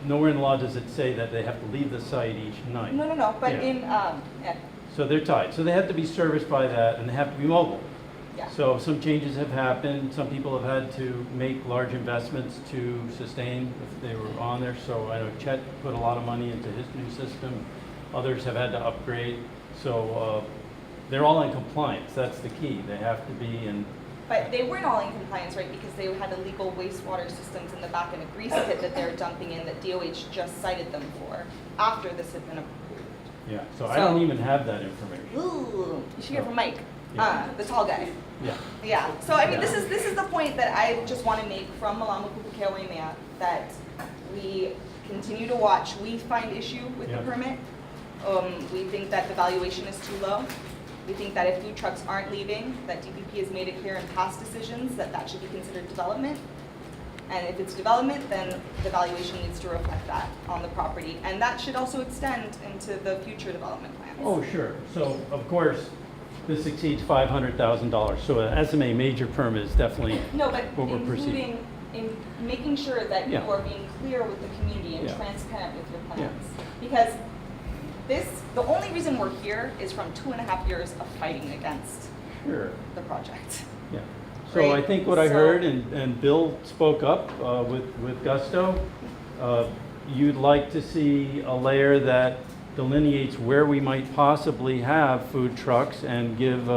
nowhere in the law does it say that they have to leave the site each night. No, but Yeah. yeah, So they're tied. So they have to be serviced by that, and they have to be mobile. yeah. So some changes have happened. Some people have had to make large investments to sustain if they were on there. So I know Chet put a lot of money into his new system. Others have had to upgrade. So they're all in compliance. That's the key. They have to be, and But they weren't all in compliance, right, because they had illegal wastewater systems in the back and a grease pit that they're dumping in that DOH just cited them for after this had been approved. Yeah, so I don't even have that information. Ooh, you should hear from Mike, Yeah. the tall guy. Yeah. Yeah, so I mean, Yeah. this is the point that I just want to make from Hanapohaku, that we continue to watch. We find issue with the Yeah. permit. We think that the valuation is too low. We think that if food trucks aren't leaving, that DPP has made it clear in past decisions that that should be considered development. And if it's development, then the valuation needs to reflect that on the property. And that should also extend into the future development plans. Oh, sure. So, of course, this exceeds $500,000, so an SMA major permit is definitely No, but what we're proceeding. including, in making sure that you Yeah. are being clear with the community and Yeah. transparent with your Yeah. plans. Because the only reason we're here is from 2.5 years of fighting against Sure. the project. Yeah. So I Right, think what I so- heard, and Bill spoke up with gusto, you'd like to see a layer that delineates where we might possibly have food trucks and give,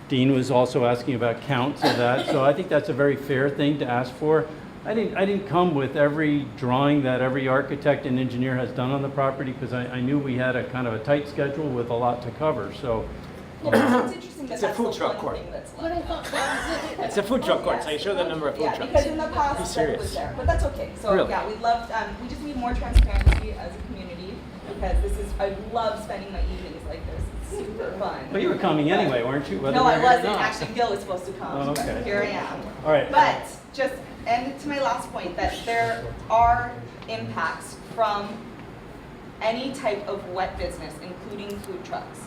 Dean was also asking about counts of that, so I think that's a very fair thing to ask for. I didn't come with every drawing that every architect and engineer has done on the property, because I knew we had a kind of a tight schedule with a lot to cover, so. Yeah, but it's interesting that It's a that's food the truck one court. thing that's But I left. thought that was it. It's a food truck court, so you show the number of food Yeah, trucks. because in the past, that serious. was there, but that's okay. So, Really? yeah, we'd love, we just need more transparency as a community, because I love spending my evenings like this. It's super fun. But you were coming anyway, weren't you? Whether No, we're I here or wasn't. not. Actually, Gil was supposed to come, Oh, but okay. here I am. All right. But just, and to my last point, that there are impacts from any type of wet business, including food trucks,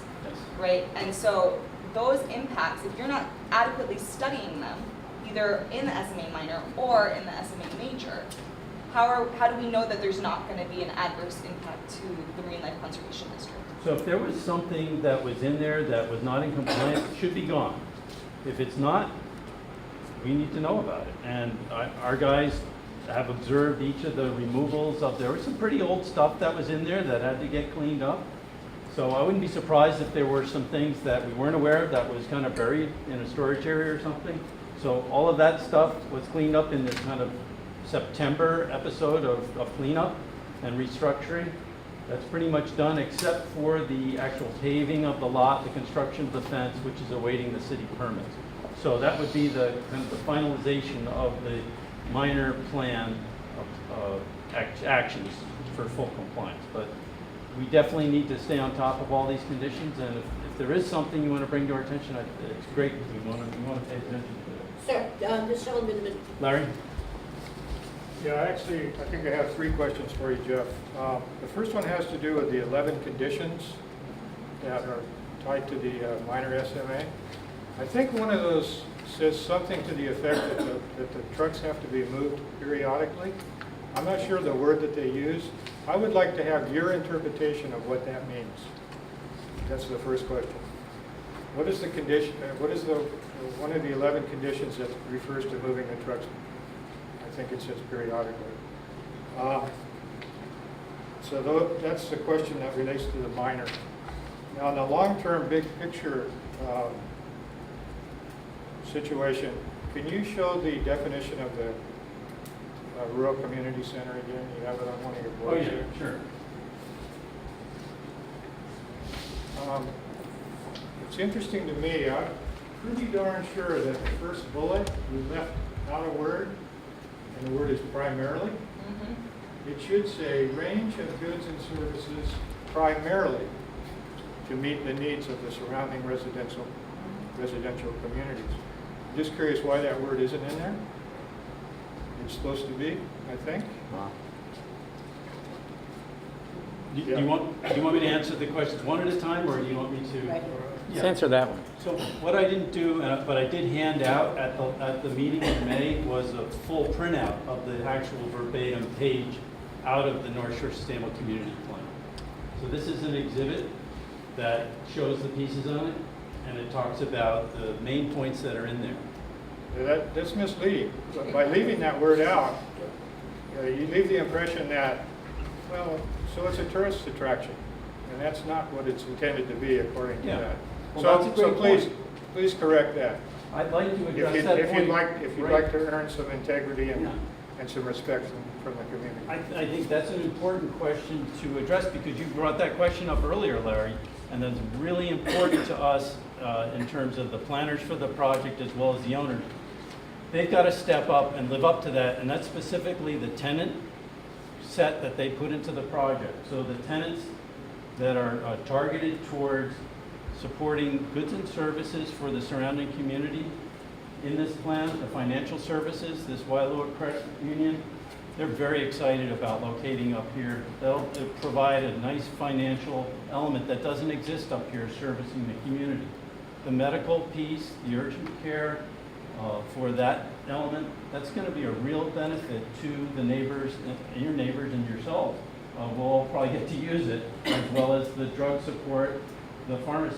right? And so those impacts, if you're not adequately studying them, either in the SMA minor or in the SMA major, how do we know that there's not going to be an adverse impact to the Marine Life Conservation District? So if there was something that was in there that was not in compliance, it should be gone. If it's not, we need to know about it. And our guys have observed each of the removals of, there was some pretty old stuff that was in there that had to get cleaned up. So I wouldn't be surprised if there were some things that we weren't aware of that was kind of buried in a storage area or something. So all of that stuff was cleaned up in this kind of September episode of cleanup and restructuring. That's pretty much done, except for the actual paving of the lot, the construction of the fence, which is awaiting the city permits. So that would be the kind of the finalization of the minor plan of actions for full compliance. But we definitely need to stay on top of all these conditions, and if there is something you want to bring to our attention, it's great, because we want to pay attention to it. Sir, this gentleman, Larry? Yeah, actually, I think I have 3 questions for you, Jeff. The first one has to do with the 11 conditions that are tied to the minor SMA. I think one of those says something to the effect that the trucks have to be moved periodically. I'm not sure the word that they use. I would like to have your interpretation of what that means. That's the first question. What is the condition, what is the one of the 11 conditions that refers to moving the trucks? I think it says periodically. So that's the question that relates to the minor. Now, in the long-term, big picture situation, can you show the definition of the rural community center again? You have it on one of your boards here. Sure. It's interesting to me, I'm pretty darn sure that the first bullet, we left out a word, and the word is primarily. It should say range of goods and services primarily to meet the needs of the surrounding residential communities. I'm just curious why that word isn't in there. It's supposed to be, I think. Do you want me to answer the questions one at a time, or do you want me to? Right. Let's answer that one. So what I didn't do, but I did hand out at the meeting in May, was a full printout of the actual verbatim page out of the North Shore Sustainable Community Plan. So this is an exhibit that shows the pieces on it, and it talks about the main points that are in there. That's misleading. By leaving that word out, you leave the impression that, well, so it's a tourist attraction, and that's not what it's intended to be according to Yeah. that. Well, that's a great So point. please correct that. I'd like to address that If point. you'd right- like to earn some integrity Yeah. and some respect from the community. I think that's an important question to address because you brought that question up earlier, Larry, and that's really important to us in terms of the planners for the project as well as the owners. They've got to step up and live up to that, and that's specifically the tenant set that they put into the project. So the tenants that are targeted towards supporting goods and services for the surrounding community in this plan, the financial services, this Wailoa Credit Union, they're very excited about locating up here. They'll provide a nice financial element that doesn't exist up here servicing the community. The medical piece, the urgent care, for that element, that's going to be a real benefit to the neighbors, your neighbors and yourselves. We'll all probably get to use it, as well as the drug support, the pharmacy.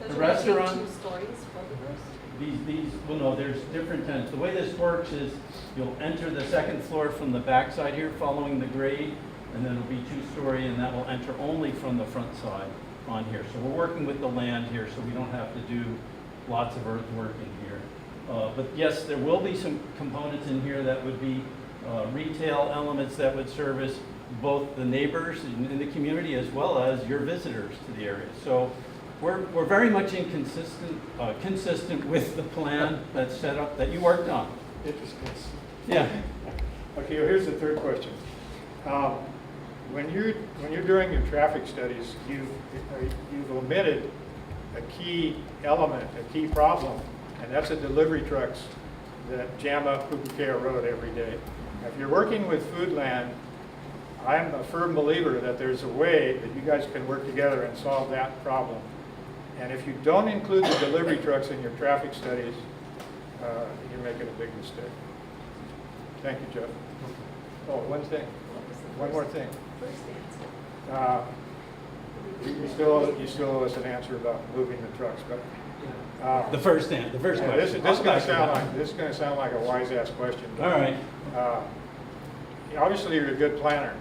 The restaurant. 2 stories, both of those? Well, no, there's different tenants. The way this works is you'll enter the second floor from the back side here, following the grade, and then it'll be 2-story, and that will enter only from the front side on here. So we're working with the land here, so we don't have to do lots of earthwork in here. But yes, there will be some components in here that would be retail elements that would service both the neighbors in the community as well as your visitors to the area. So we're very much consistent with the plan that's set up, that you worked on. Interesting. Yeah. Okay, well, here's the third question. When you're doing your traffic studies, you've omitted a key element, a key problem, and that's the delivery trucks that jam up Pupukea Road every day. If you're working with Foodland, I'm a firm believer that there's a way that you guys can work together and solve that problem. And if you don't include the delivery trucks in your traffic studies, you're making a big mistake. Thank you, Jeff. Oh, one thing. One more thing. You still owe us an answer about moving the trucks, but The first question. this is going to sound like a wise ass question. But, All right. Obviously, you're a good planner.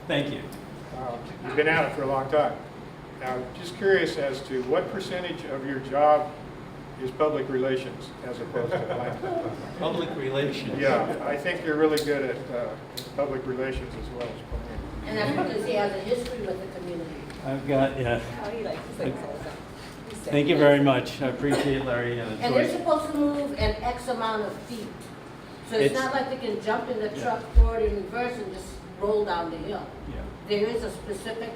Thank you. You've been at it for a long time. Now, just curious as to what percentage of your job is public relations as opposed to planning? Public relations. Yeah, I think you're really good at public relations as well as planning. And that's because he has a history with the community. I've got, yeah. How he likes to say all the time. Thank you very much. I appreciate Larry. And they're supposed to move an X amount of feet. So it's not like they can jump in the truck forward and reverse and just roll down the hill. Yeah. There is a specific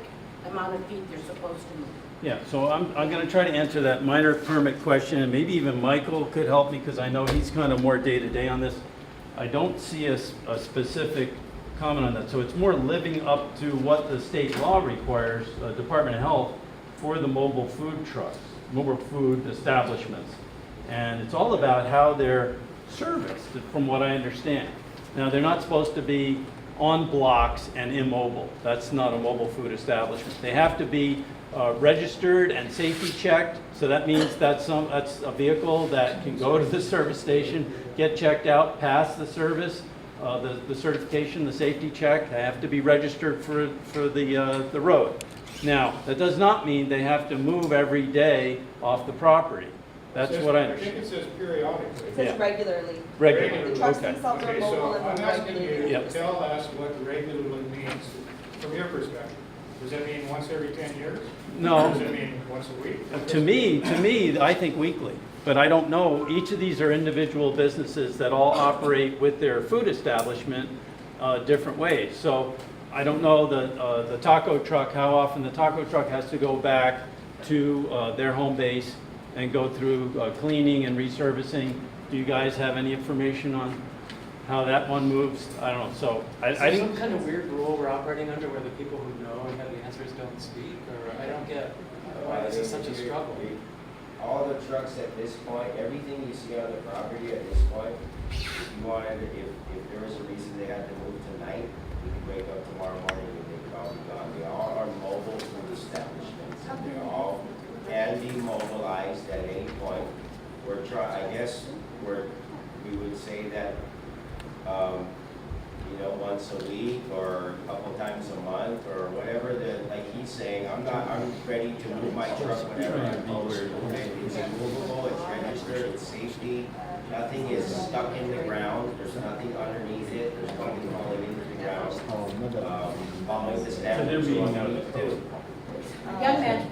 amount of feet they're supposed to move. Yeah, so I'm going to try to answer that minor permit question, and maybe even Michael could help me because I know he's kind of more day-to-day on this. I don't see a specific comment on that. So it's more living up to what the state law requires, Department of Health, for the mobile food trucks, mobile food establishments. And it's all about how they're serviced, from what I understand. Now, they're not supposed to be on blocks and immobile. That's not a mobile food establishment. They have to be registered and safety checked. So that means that's a vehicle that can go to the service station, get checked out, pass the service, the certification, the safety check. They have to be registered for the road. Now, that does not mean they have to move every day off the property. That's what I understand. I think it says periodically. It says regularly. Regularly, The trucks okay. themselves are Okay, mobile so and I'm they're asking regularly. you Yep. to tell us what regularly means from your perspective. Does that mean once every 10 years? No. Or does it mean once a week? To me, I think weekly, but I don't know. Each of these are individual businesses that all operate with their food establishment different ways. So I don't know the taco truck, how often the taco truck has to go back to their home base and go through cleaning and resurfacing. Do you guys have any information on how that one moves? I don't know. So Is there some kind of weird rule we're operating under where the people who know and have the answers don't speak? Or I don't get why this is such a struggle. All the trucks at this point, everything you see on the property at this point, if you wanted, if there was a reason they had to move tonight, we could wake up tomorrow morning and they could all be gone. They all are mobile food establishments, and they all can be mobilized at any point. I guess we would say that, you know, once a week or a couple times a month or whatever that, like he's saying, I'm ready to move my truck whenever I'm close. It's movable, it's registered, it's safety. Nothing is stuck in the ground, there's nothing underneath it, there's nothing falling into the ground. Following the standards. Young man.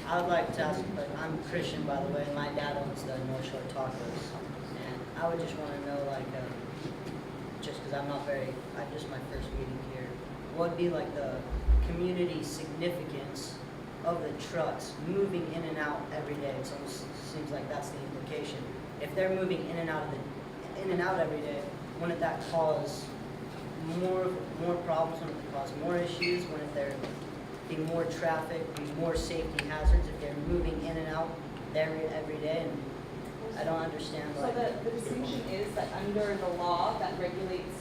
I would like to ask, but I'm Christian, by the way, and my dad owns the North Shore Tacos. And I would just want to know, like, just because I'm just my first meeting here, what would be like the community significance of the trucks moving in and out every day? It almost seems like that's the implication. If they're moving in and out every day, wouldn't that cause more problems? Wouldn't it cause more issues? Wouldn't there be more traffic, be more safety hazards if they're moving in and out every day? And I don't understand. So the distinction is that under the law that regulates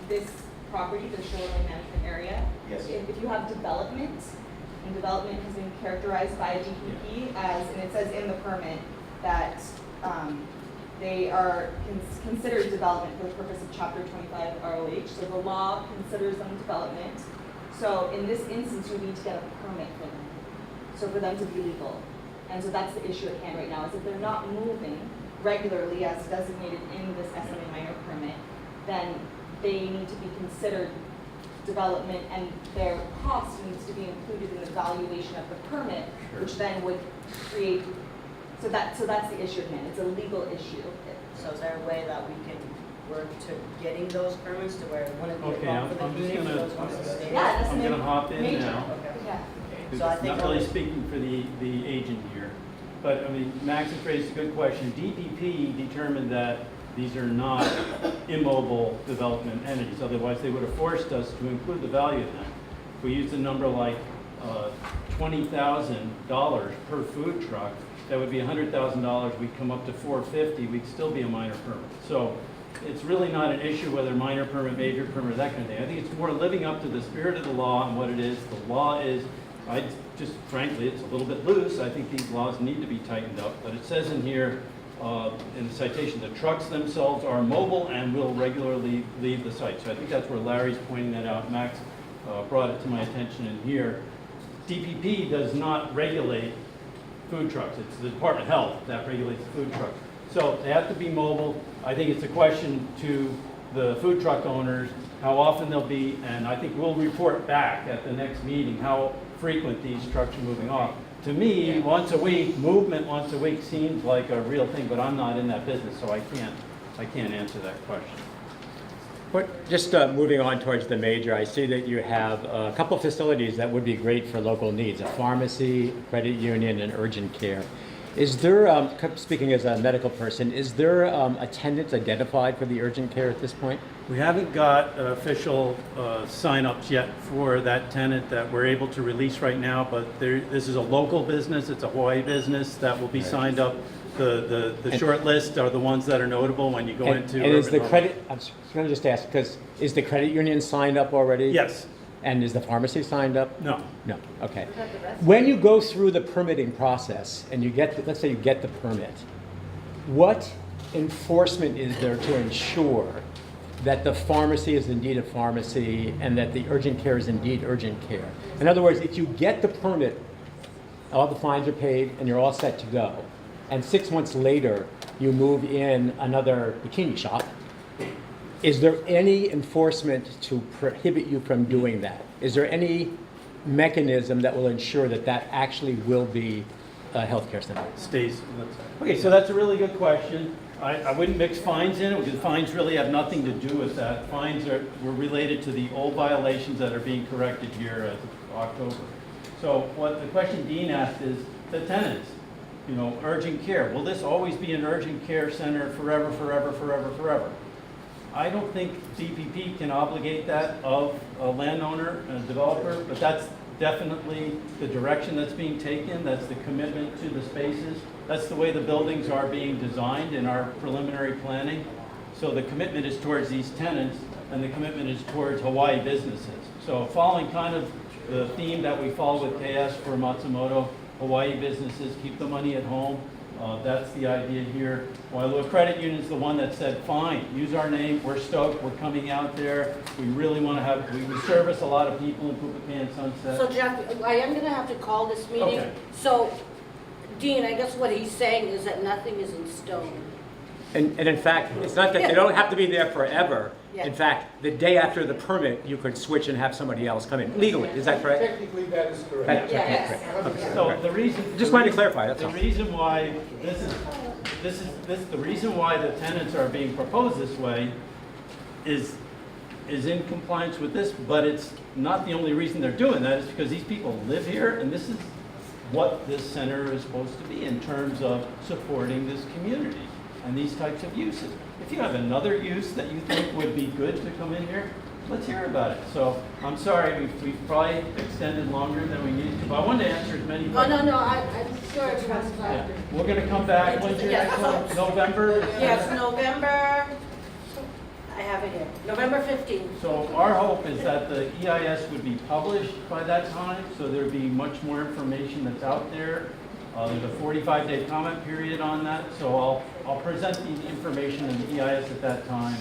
this property, the shoreline management area, Yes. if you have development, and development has been characterized by DPP as, and it says in the permit that they are considered development for the purpose of Chapter 25 ROH. So the law considers them development. So in this instance, you need to get a permit for them, so for them to be legal. And so that's the issue at hand right now, is if they're not moving regularly as designated in this SMA minor permit, then they need to be considered development, and their cost needs to be included in the valuation of the permit, which then would create, so that's the issue at hand. It's a legal issue. So is there a way that we can work to getting those permits to where it wouldn't be a Okay, problem for the I'm just community for gonna- those ones to stay? Yeah, I'm gonna hop in major. now. Okay. Yeah. So I think Not really speaking for the agent here, but I mean, Max has raised a good question. DPP determined that these are not immobile development entities, otherwise they would have forced us to include the value of them. If we used a number like $20,000 per food truck, that would be $100,000, we'd come up to $450, we'd still be a minor permit. So it's really not an issue whether minor permit, major permit, that kind of thing. I think it's more living up to the spirit of the law and what it is. The law is, frankly, it's a little bit loose. I think these laws need to be tightened up. But it says in here, in the citation, the trucks themselves are mobile and will regularly leave the site. So I think that's where Larry's pointing that out. Max brought it to my attention in here. DPP does not regulate food trucks. It's the Department of Health that regulates food trucks. So they have to be mobile. I think it's a question to the food truck owners, how often they'll be, and I think we'll report back at the next meeting how frequent these trucks are moving off. To me, once a week, movement once a week seems like a real thing, but I'm not in that business, so I can't answer that question. But just moving on towards the major, I see that you have a couple of facilities that would be great for local needs, a pharmacy, credit union, and urgent care. Is there, speaking as a medical person, is there attendance identified for the urgent care at this point? We haven't got official sign-ups yet for that tenant that we're able to release right now, but this is a local business, it's a Hawaii business that will be signed up. The short list are the ones that are notable when you go into. And is the credit, I'm going to just ask, because is the credit union signed up already? Yes. And is the pharmacy signed up? No. No, okay. When you go through the permitting process and you get, let's say you get the permit, what enforcement is there to ensure that the pharmacy is indeed a pharmacy and that the urgent care is indeed urgent care? In other words, if you get the permit, all the fines are paid and you're all set to go, and 6 months later you move in another bikini shop, is there any enforcement to prohibit you from doing that? Is there any mechanism that will ensure that that actually will be a healthcare center? Stays. Okay, so that's a really good question. I wouldn't mix fines in it, because fines really have nothing to do with that. Fines were related to the old violations that are being corrected here as of October. So what the question Dean asked is the tenants, you know, urgent care. Will this always be an urgent care center forever, forever, forever, forever? I don't think DPP can obligate that of a landowner and a developer, but that's definitely the direction that's being taken. That's the commitment to the spaces. That's the way the buildings are being designed in our preliminary planning. So the commitment is towards these tenants, and the commitment is towards Hawaii businesses. So following kind of the theme that we follow with KS for Matsumoto, Hawaii businesses keep the money at home, That's the idea here. Waialua Credit Union is the one that said, fine, use our name, we're stoked, we're coming out there. We really want to have, we service a lot of people in Pupapan Sunset. So Jeff, I am gonna have to call this meeting. Okay. So, Dean, I guess what he's saying is that nothing is in stone. And in fact, it's not that they don't have to be there forever. Yeah. In fact, the day after the permit, you could switch and have somebody else come in legally. Is that correct? Technically, that is correct. That's Yes. correct. Okay. So the reason. Just wanted to clarify, that's all. The reason why the reason why the tenants are being proposed this way is in compliance with this, but it's not the only reason they're doing that. It's because these people live here, and this is what this center is supposed to be in terms of supporting this community and these types of uses. If you have another use that you think would be good to come in here, let's hear about it. So I'm sorry, we've probably extended longer than we needed to, but I wanted to answer as many Oh, questions. no, I'm sure everyone's Yeah. glad. We're gonna come back, when's your next one? November? Yes, November, I have it here, November 15th. So our hope is that the EIS would be published by that time, so there'd be much more information that's out there. There's a 45-day comment period on that, so I'll present the information in the EIS at that time.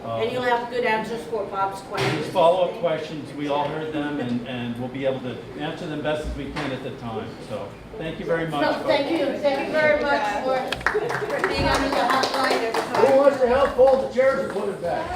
And you'll have good answers for Bob's questions. These follow-up questions, we all heard them, and we'll be able to answer them best as we can at the time. So, thank you very much. No, thank you very much for being under the hotline every time. Who wants to help fold the chairs and put it back?